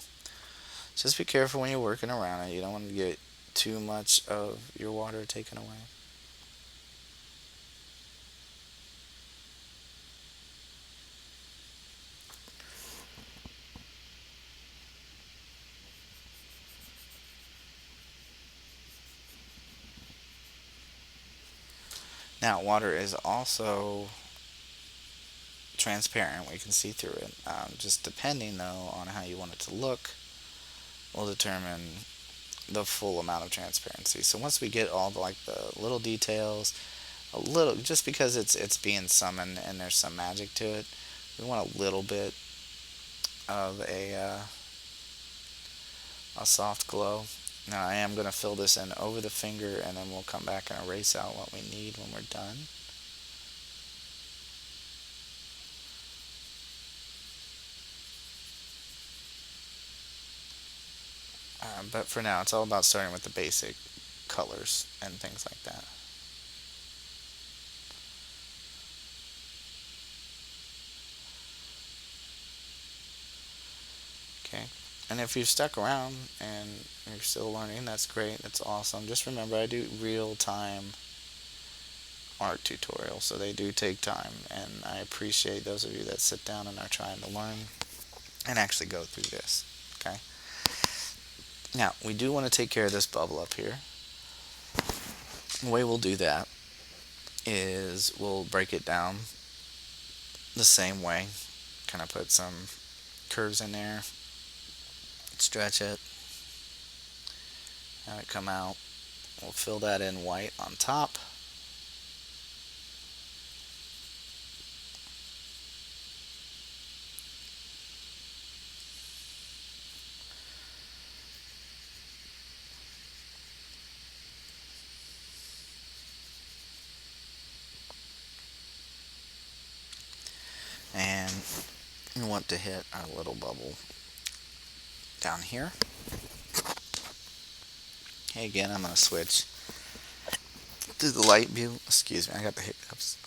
Just be careful when you're working around it. You don't want to get too much of your water taken away. Now, water is also transparent. We can see through it. Just depending, though, on how you want it to look, will determine the full amount of transparency. So once we get all the little details, a little, just because it's being summoned and there's some magic to it, we want a little bit of a soft glow. Now I am going to fill this in over the finger, and then we'll come back and erase out what we need when we're done. But for now, it's all about starting with the basic colors and things like that. Okay. And if you've stuck around and you're still learning, that's great. That's awesome. Just remember, I do real-time art tutorials, so they do take time, and I appreciate those of you that sit down and are trying to learn and actually go through this. Okay. Now, we do want to take care of this bubble up here. The way we'll do that is we'll break it down the same way. Kind of put some curves in there, stretch it, have it come out. We'll fill that in white on top. And we want to hit our little bubble down here. Okay, again, I'm going to switch to the light blue. Excuse me, I got the hiccups.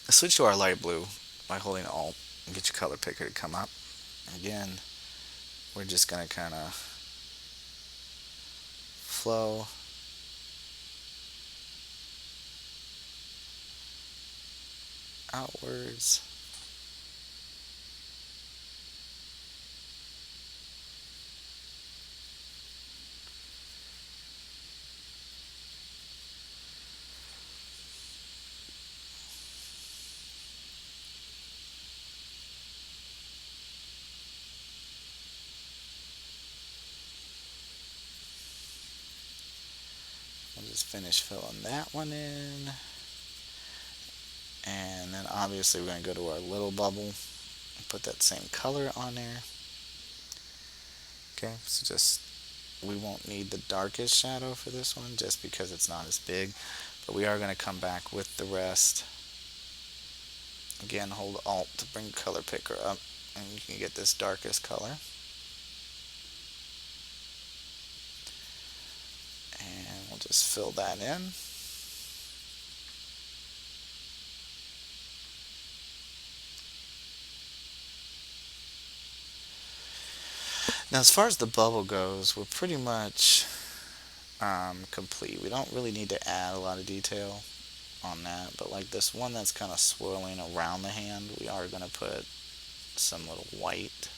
Switch to our light blue by holding Alt and get your color picker to come up. Again, we're just going to kind of flow outwards. We'll just finish filling that one in. And then obviously we're going to go to our little bubble and put that same color on there. Okay, so just, we won't need the darkest shadow for this one just because it's not as big, but we are going to come back with the rest. Again, hold Alt to bring color picker up and you can get this darkest color. And we'll just fill that in. Now as far as the bubble goes, we're pretty much complete. We don't really need to add a lot of detail on that, but like this one that's kind of swirling around the hand, we are going to put some little white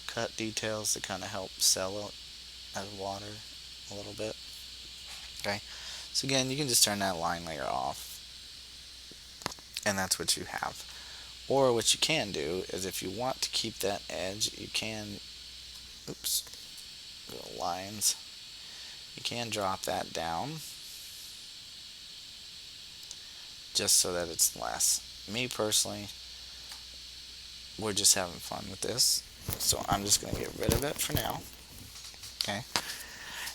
cut details to kind of help sell it as water a little bit. Okay, so again, you can just turn that line layer off, and that's what you have. Or what you can do is if you want to keep that edge, you can, oops, little lines, you can drop that down just so that it's less. Me personally, we're just having fun with this, so I'm just going to get rid of it for now. Okay,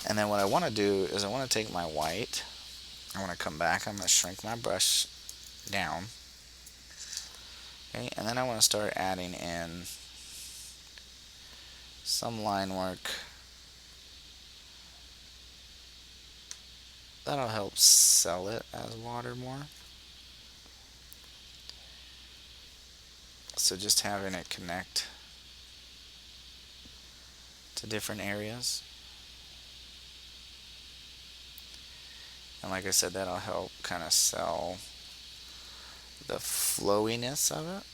and then what I want to do is I want to take my white I want to come back. I'm going to shrink my brush down. Okay, and then I want to start adding in some line work. That'll help sell it as water more. So just having it connect to different areas. And like I said, that'll help kind of sell the flowiness of it.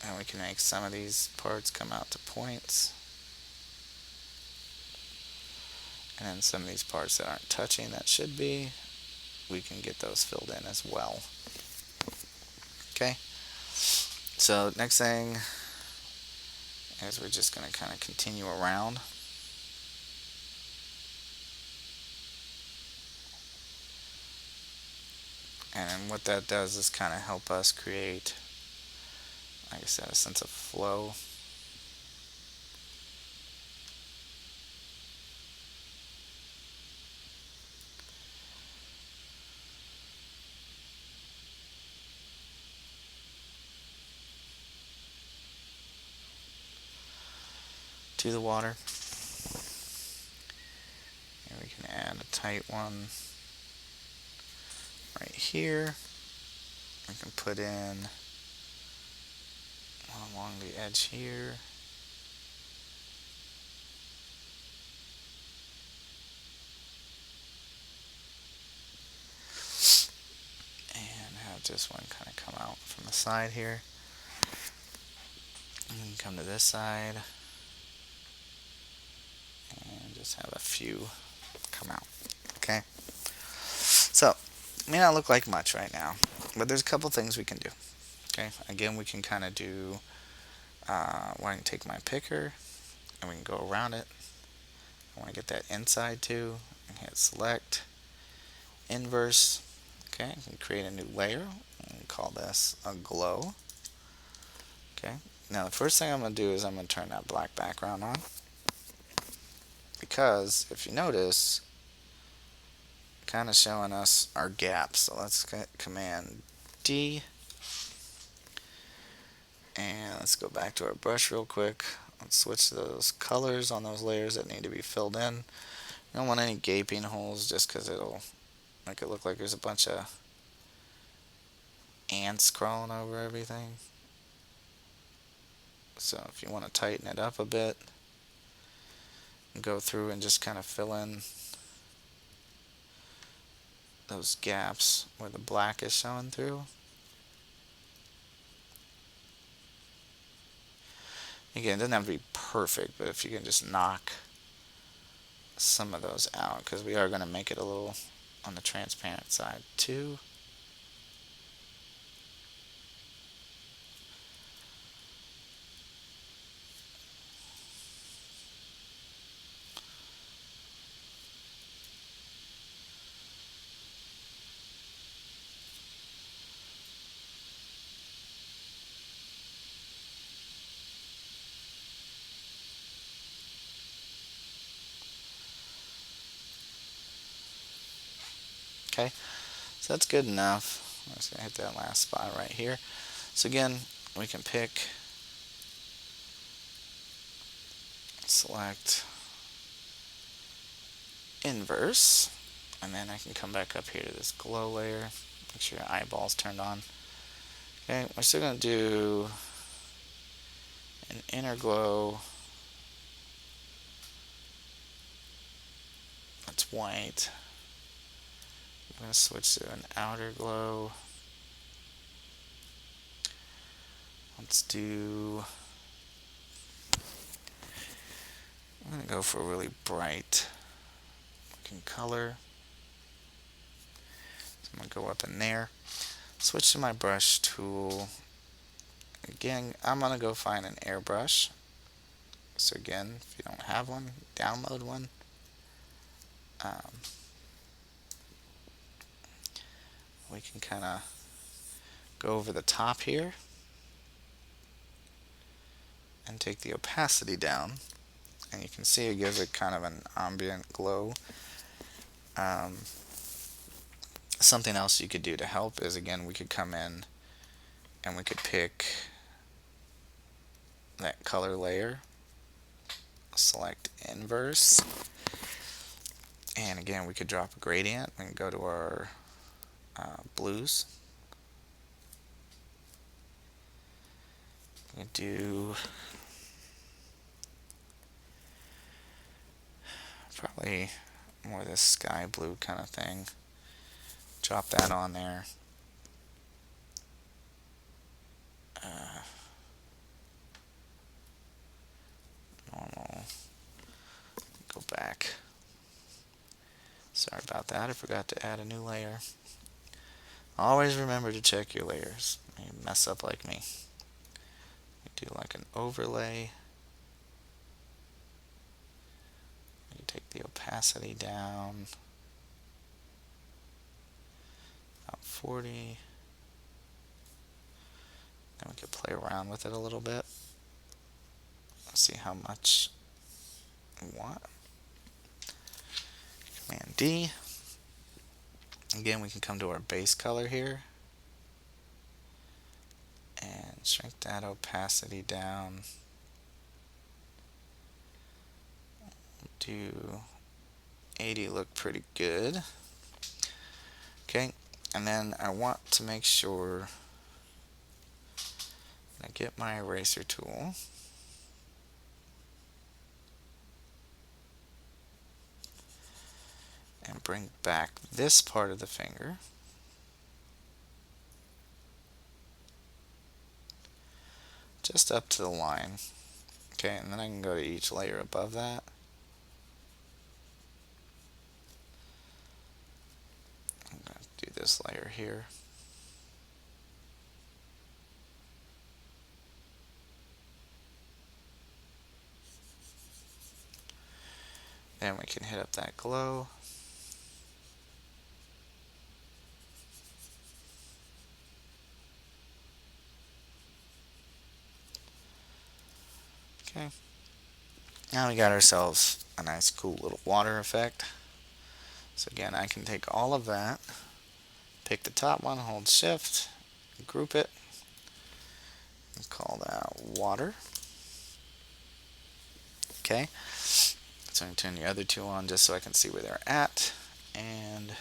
And we can make some of these parts come out to points. And then some of these parts that aren't touching that should be, we can get those filled in as well. Okay, so next thing is we're just going to kind of continue around. And what that does is kind of help us create, like I said, a sense of flow. To the water. And we can add a tight one right here. We can put in one along the edge here. And have just one kind of come out from the side here. And then come to this side. And just have a few come out. Okay? So, it may not look like much right now, but there's a couple things we can do. Okay? Again, we can kind of do, I can take my picker and we can go around it. I want to get that inside too, and hit select, inverse. Okay, I can create a new layer and call this a glow. Okay, now the first thing I'm going to do is I'm going to turn that black background on, because if you notice, kind of showing us our gaps. So let's get Command D, and let's go back to our brush real quick. Let's switch those colors on those layers that need to be filled in. You don't want any gaping holes, just because it'll make it look like there's a bunch of ants crawling over everything. So if you want to tighten it up a bit, go through and just kind of fill in those gaps where the black is showing through. Again, it doesn't have to be perfect, but if you can just knock some of those out, because we are going to make it a little on the transparent side too. Okay, so that's good enough. I'm just going to hit that last spot right here. So again, we can pick, select, inverse, and then I can come back up here to this glow layer. Make sure your eyeball's turned on. Okay, we're still going to do an inner glow. That's white. I'm going to switch to an outer glow. Let's do, I'm going to go for a really bright looking color. So I'm going to go up in there. Switch to my brush tool. Again, I'm going to go find an airbrush. So again, if you don't have one, download one. We can kind of go over the top here and take the opacity down, and you can see it gives it kind of an ambient glow. Um, Something else you could do to help is, again, we could come in and we could pick that color layer, select inverse, and again we could drop a gradient and go to our blues. We do probably more this sky blue kind of thing. Drop that on there. Normal. Go back. Sorry about that. I forgot to add a new layer. Always remember to check your layers. You mess up like me. We do like an overlay. You take the opacity down about 40. Then we could play around with it a little bit. Let's see how much we want. Command D. Again, we can come to our base color here and shrink that opacity down. Do 80 look pretty good. Okay, and then I want to make sure I get my eraser tool. And bring back this part of the finger. Just up to the line. Okay, and then I can go to each layer above that. I'm going to do this layer here. Then we can hit up that glow. Okay. Now we got ourselves a nice cool little water effect. So again, I can take all of that, pick the top one, hold shift, group it, and call that water. Okay. So I'm going to turn the other two on just so I can see where they're at. And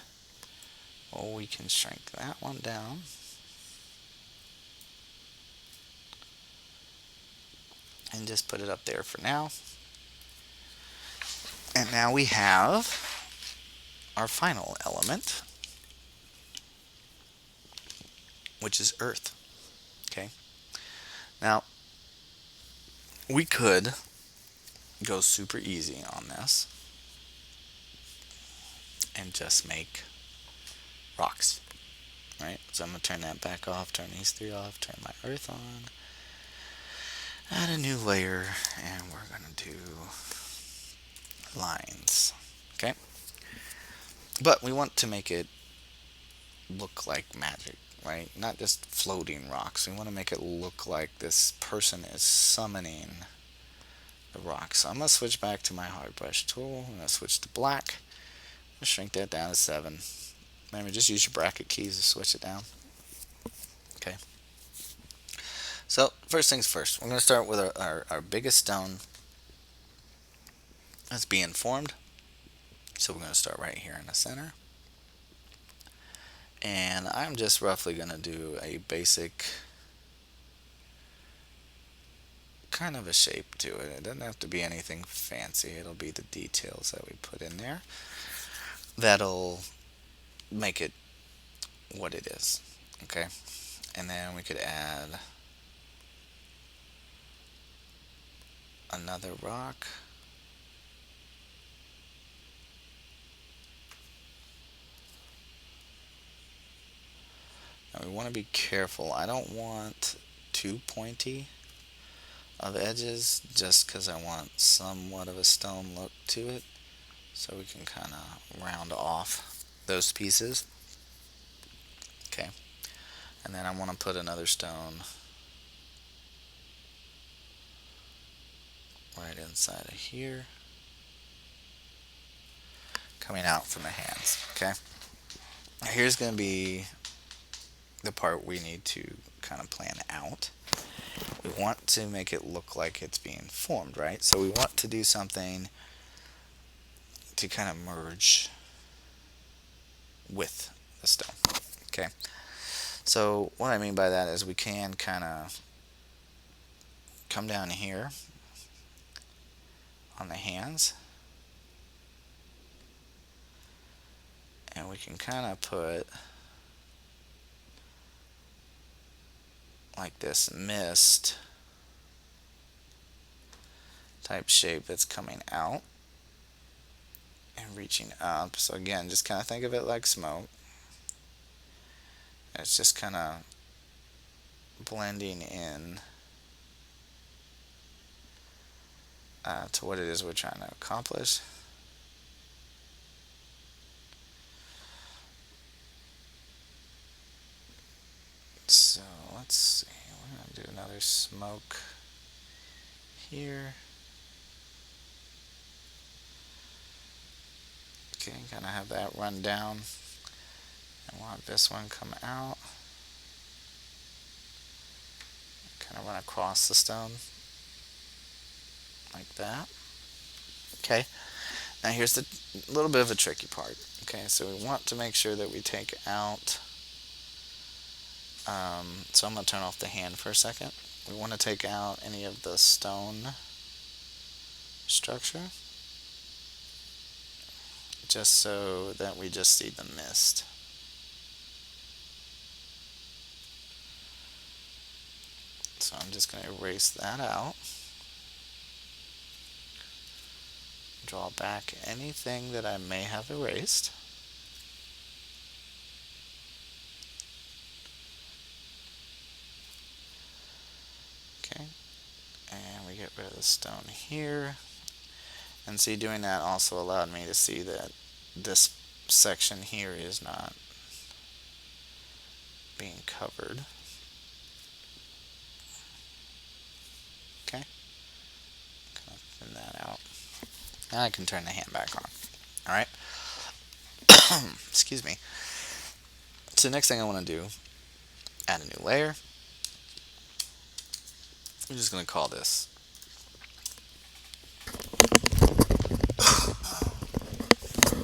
we can shrink that one down. And just put it up there for now. And now we have our final element, which is earth. Okay. Now, we could go super easy on this and just make rocks. Right? So I'm going to turn that back off, turn these three off, turn my earth on, add a new layer, and we're going to do lines. Okay? But we want to make it look like magic, right? Not just floating rocks. We want to make it look like this person is summoning the rock. So I'm going to switch back to my hard brush tool. I'm going to switch to black. I'm going to shrink that down to 7. Remember, just use your bracket keys to switch it down. Okay. So first things first, we're going to start with our biggest stone that's being formed. So we're going to start right here in the center. And I'm just roughly going to do a basic kind of a shape to it. It doesn't have to be anything fancy. It'll be the details that we put in there that'll make it what it is. Okay. And then we could add another rock. Now we want to be careful. I don't want too pointy of edges just because I want somewhat of a stone look to it, so we can kind of round off those pieces. Okay, and then I want to put another stone right inside of here. coming out from the hands. Okay, here's going to be the part we need to kind of plan out. We want to make it look like it's being formed, right? So we want to do something to kind of merge with the stone. Okay, so what I mean by that is we can kind of come down here on the hands, and we can kind of put like this mist type shape that's coming out and reaching up. So again, just kind of think of it like smoke. It's just kind of blending in to what it is we're trying to accomplish. So let's see, we're going to do another smoke here. Okay, kind of have that run down. And we'll have this one come out. Kind of run across the stone like that. Okay, now here's the little bit of a tricky part. Okay, so we want to make sure that we take out, so I'm going to turn off the hand for a second. We want to take out any of the stone structure, just so that we just see the mist. So I'm just going to erase that out. Draw back anything that I may have erased. Okay, and we get rid of the stone here. And see, doing that also allowed me to see that this section here is not being covered. Okay, kind of thin that out. Now I can turn the hand back on. Alright, excuse me. So the next thing I want to do, add a new layer. I'm just going to call this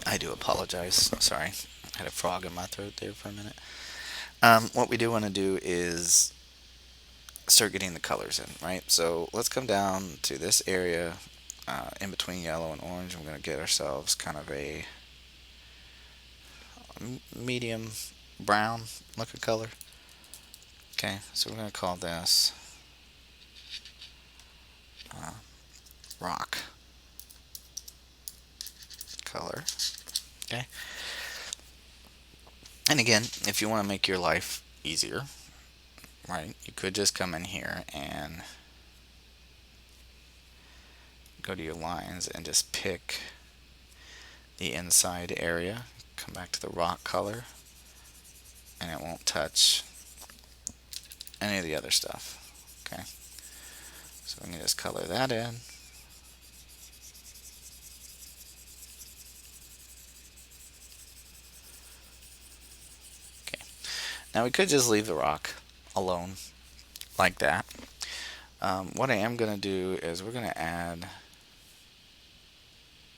I do apologize, sorry, I had a frog in my throat there for a minute. What we do want to do is start getting the colors in, right? So let's come down to this area in between yellow and orange. We're going to get ourselves kind of a medium brown looking color. Okay, so we're going to call this rock color. Okay, and again, if you want to make your life easier, right, you could just come in here and go to your lines and just pick the inside area, come back to the rock color, and it won't touch any of the other stuff. Okay, so we can just color that in. Okay, now we could just leave the rock alone like that. What I am going to do is we're going to add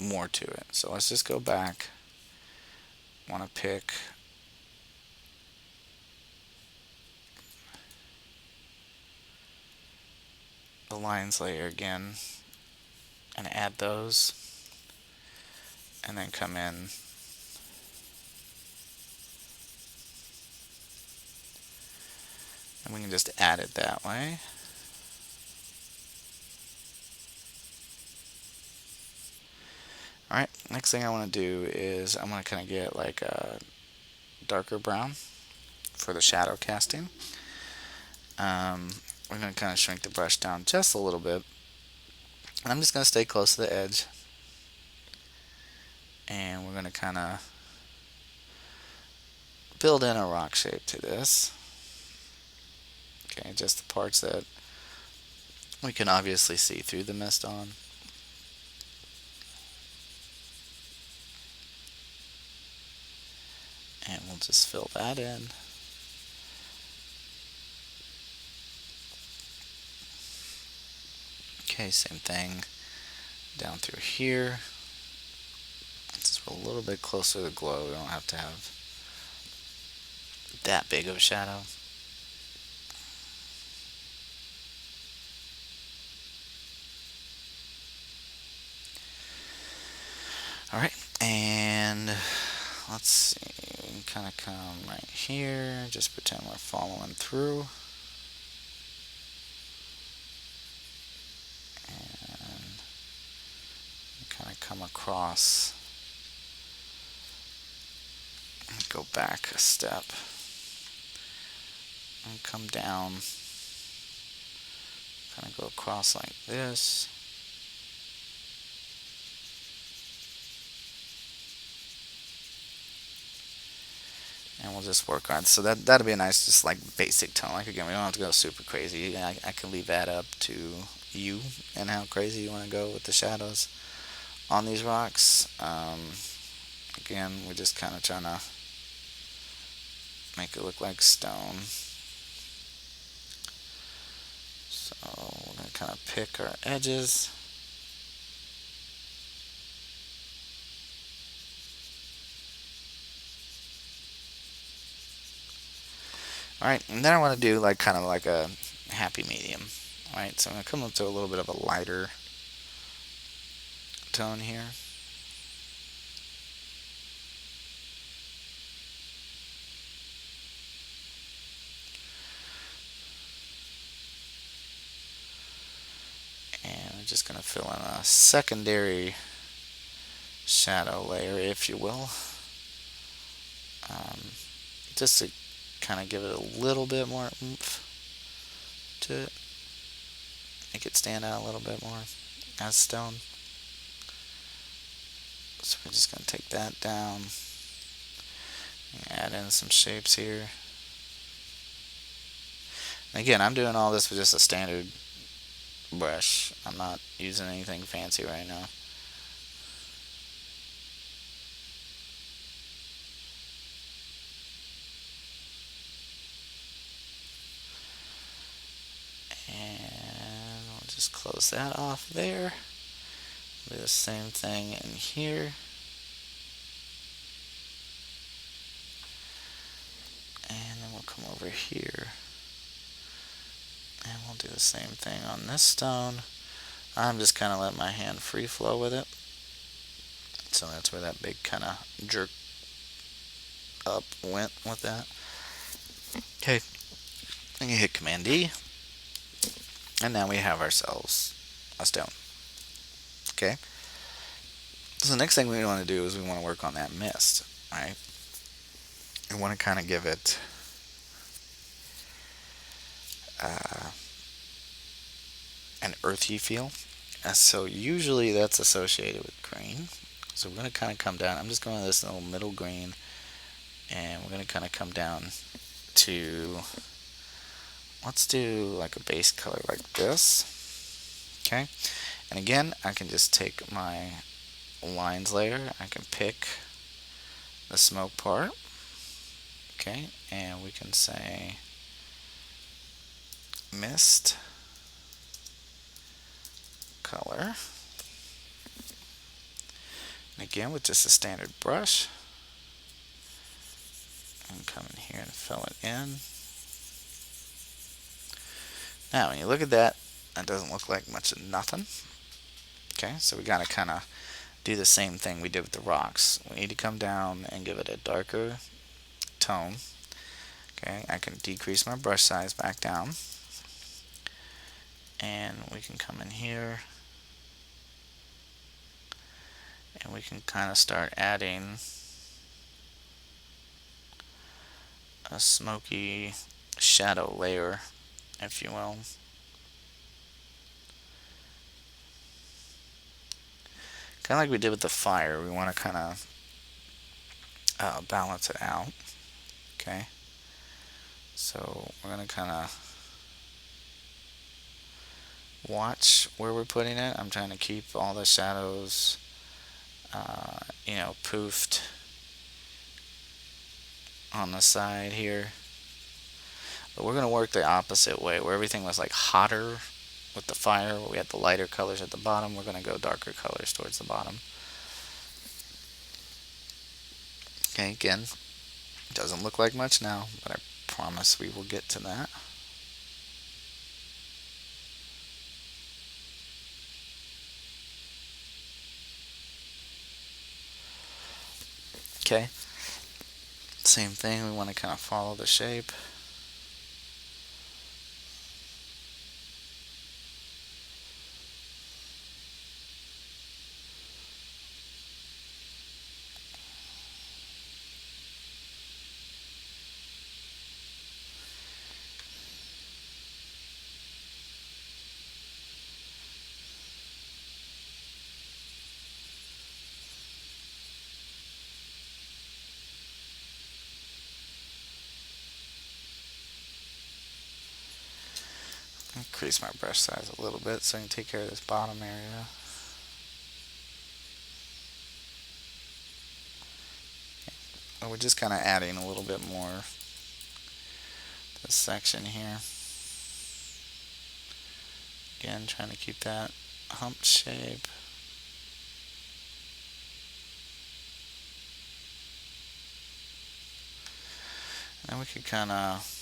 more to it. So let's just go back. Want to pick the lines layer again and add those, and then come in and we can just add it that way. Alright, next thing I want to do is I'm going to kind of get like a darker brown for the shadow casting. We're going to kind of shrink the brush down just a little bit. I'm just going to stay close to the edge. And we're going to kind of build in a rock shape to this. Okay, just the parts that we can obviously see through the mist on. just fill that in. Okay, same thing down through here. Just a little bit closer to the glow. We don't have to have that big of a shadow. Alright, and let's see, kind of come right here, just pretend we're following through. And kind of come across, and go back a step, and come down, kind of go across like this. And we'll just work on, so that'll be a nice, just like basic tone. Like again, we don't have to go super crazy. I can leave that up to you and how crazy you want to go with the shadows on these rocks. Again, we're just kind of trying to make it look like stone. So we're going to kind of pick our edges. Alright, and then I want to do like kind of like a happy medium. Alright, so I'm going to come up to a little bit of a lighter tone here. And I'm just going to fill in a secondary shadow layer, if you will. Just to kind of give it a little bit more oomph to it. Make it stand out a little bit more as stone. So we're just going to take that down. Add in some shapes here. And again, I'm doing all this with just a standard brush. I'm not using anything fancy right now. And we'll just close that off there. Do the same thing in here. And then we'll come over here. And we'll do the same thing on this stone. I'm just kind of letting my hand free flow with it. So that's where that big kind of jerk up went with that. Okay, and you hit Command D, and now we have ourselves a stone. Okay, so the next thing we want to do is we want to work on that mist, right? We want to kind of give it an earthy feel. So usually that's associated with green. So we're going to kind of come down. I'm just going to this little middle green, and we're going to kind of come down to, let's do like a base color like this. Okay, and again, I can just take my lines layer, I can pick the smoke part. Okay, and we can say mist color. And again, with just a standard brush, and come in here and fill it in. Now, when you look at that, that doesn't look like much of nothing. Okay, so we gotta kind of do the same thing we did with the rocks. We need to come down and give it a darker tone. Okay, I can decrease my brush size back down. And we can come in here and we can kind of start adding a smoky shadow layer, if you will. Kind of like we did with the fire, we want to kind of balance it out. Okay, so we're going to kind of watch where we're putting it. I'm trying to keep all the shadows, poofed on the side here. But we're going to work the opposite way, where everything was like hotter with the fire, where we had the lighter colors at the bottom. We're going to go darker colors towards the bottom. Okay, again, doesn't look like much now, but I promise we will get to that. Okay, same thing, we want to kind of follow the shape. Increase my brush size a little bit so I can take care of this bottom area. And we're just kind of adding a little bit more to this section here. Again, trying to keep that hump shape. And we could kind of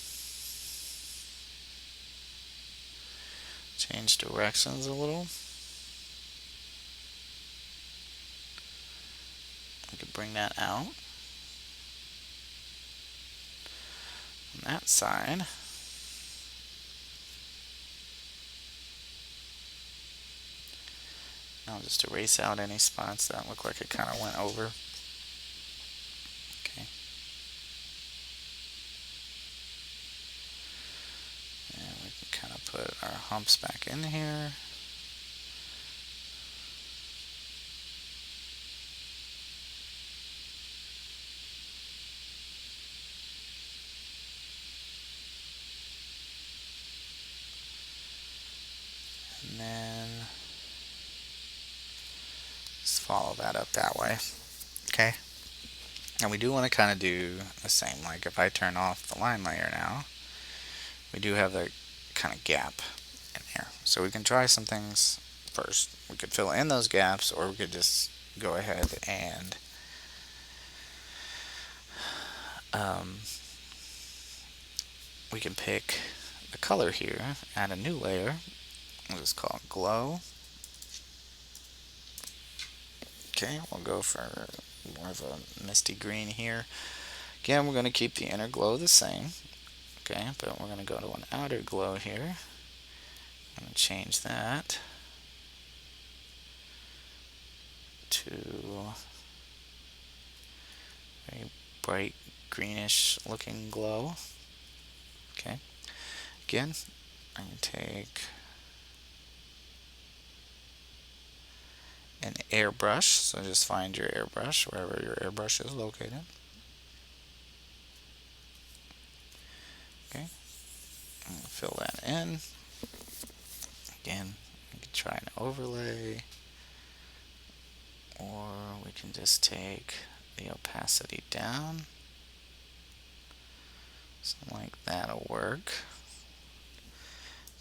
change directions a little. We could bring that out on that side. Now I'll just erase out any spots that look like it kind of went over. Okay. And we can kind of put our humps back in here. And then just follow that up that way. Okay. And we do want to kind of do the same. Like if I turn off the line layer now, we do have that kind of gap in here. So we can try some things first. We could fill in those gaps, or we could just go ahead and we can pick the color here, add a new layer. We'll just call it glow. Okay, we'll go for more of a misty green here. Again, we're going to keep the inner glow the same. Okay, but we're going to go to an outer glow here. I'm going to change that to a bright greenish looking glow. Okay, again, I'm going to take an airbrush, so just find your airbrush wherever your airbrush is located. Okay, I'm going to fill that in. Again, we can try an overlay, or we can just take the opacity down. Something like that'll work.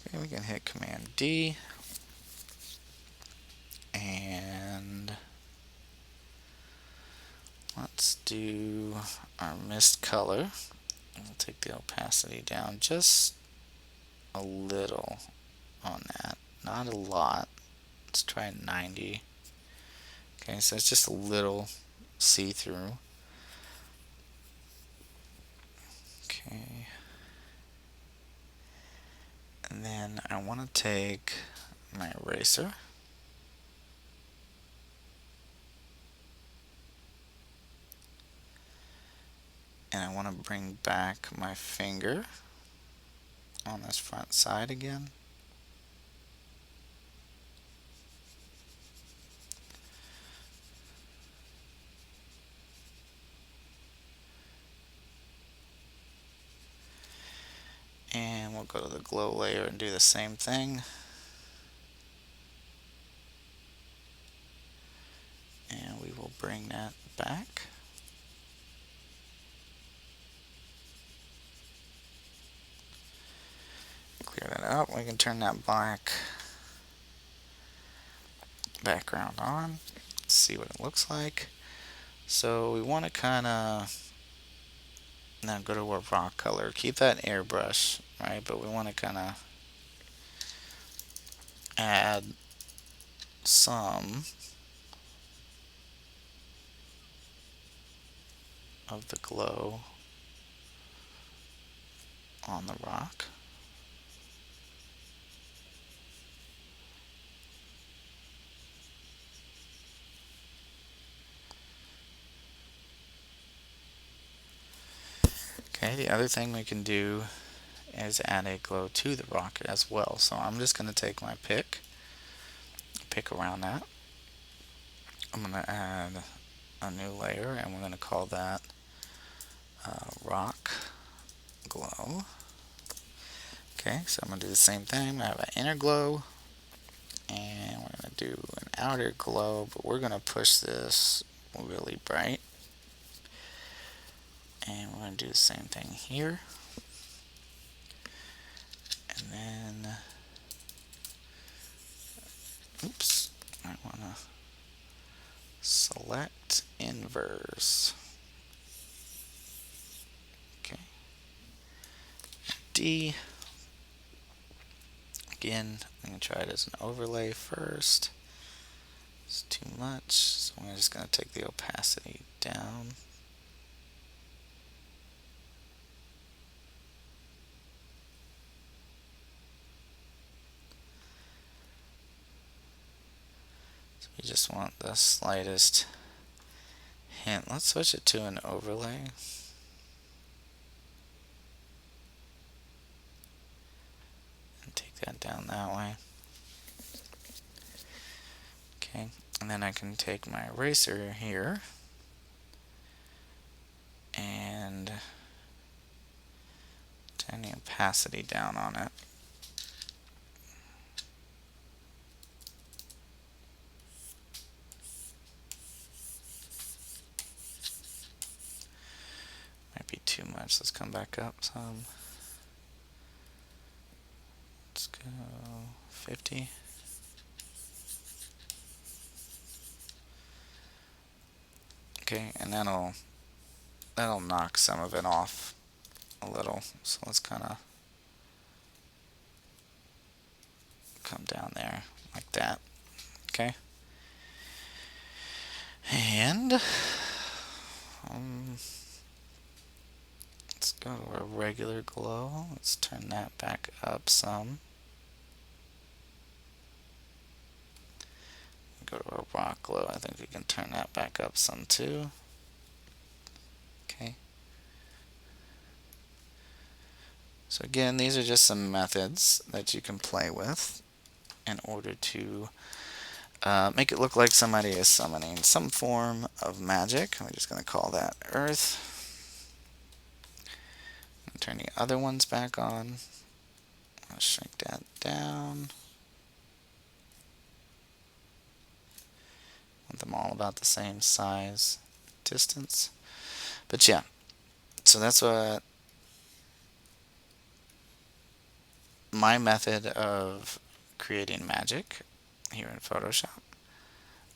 Okay, we can hit Command D, and let's do our mist color. We'll take the opacity down just a little on that, not a lot. Let's try 90. Okay, so it's just a little see-through. Okay. And then I want to take my eraser and I want to bring back my finger on this front side again. And we'll go to the glow layer and do the same thing. And we will bring that back. we can turn that black background on. Let's see what it looks like. So we want to kind of now go to our rock color. Keep that airbrush, right? But we want to kind of add some of the glow on the rock. Okay, the other thing we can do is add a glow to the rock as well. So I'm just going to take my pick around that. I'm going to add a new layer, and we're going to call that rock glow. Okay, so I'm going to do the same thing. I have an inner glow, and we're going to do an outer glow, but we're going to push this really bright. And we're going to do the same thing here. And then, oops, I want to select inverse. Okay. D. Again, I'm going to try it as an overlay first. It's too much, so I'm just going to take the opacity down. So we just want the slightest hint. Let's switch it to an overlay. And take that down that way. Okay, and then I can take my eraser here and turn the opacity down on it. Might be too much. Let's come back up some. Let's go 50. Okay, and that'll knock some of it off a little. So let's kind of come down there like that. Okay. And let's go to a regular glow. Let's turn that back up some. Go to a rock glow. I think we can turn that back up some too. Okay. So again, these are just some methods that you can play with in order to make it look like somebody is summoning some form of magic. I'm just going to call that Earth. Turn the other ones back on. I'll shrink that down. Want them all about the same size, distance. But yeah, so that's what my method of creating magic here in Photoshop.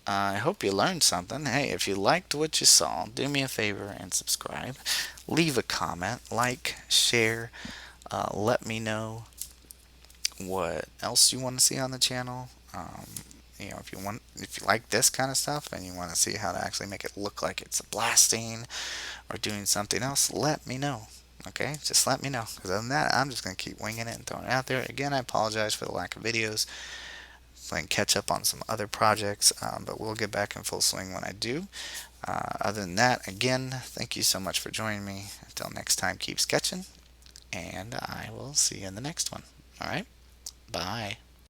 I hope you learned something. Hey, if you liked what you saw, do me a favor and subscribe. Leave a comment, like, share. Let me know what else you want to see on the channel. You know, if you like this kind of stuff and you want to see how to actually make it look like it's blasting or doing something else, let me know. Okay, just let me know, because other than that, I'm just going to keep winging it and throwing it out there. Again, I apologize for the lack of videos. Playing catch up on some other projects, but we'll get back in full swing when I do. Other than that, again, thank you so much for joining me. Until next time, keep sketching, and I will see you in the next one. All right, bye.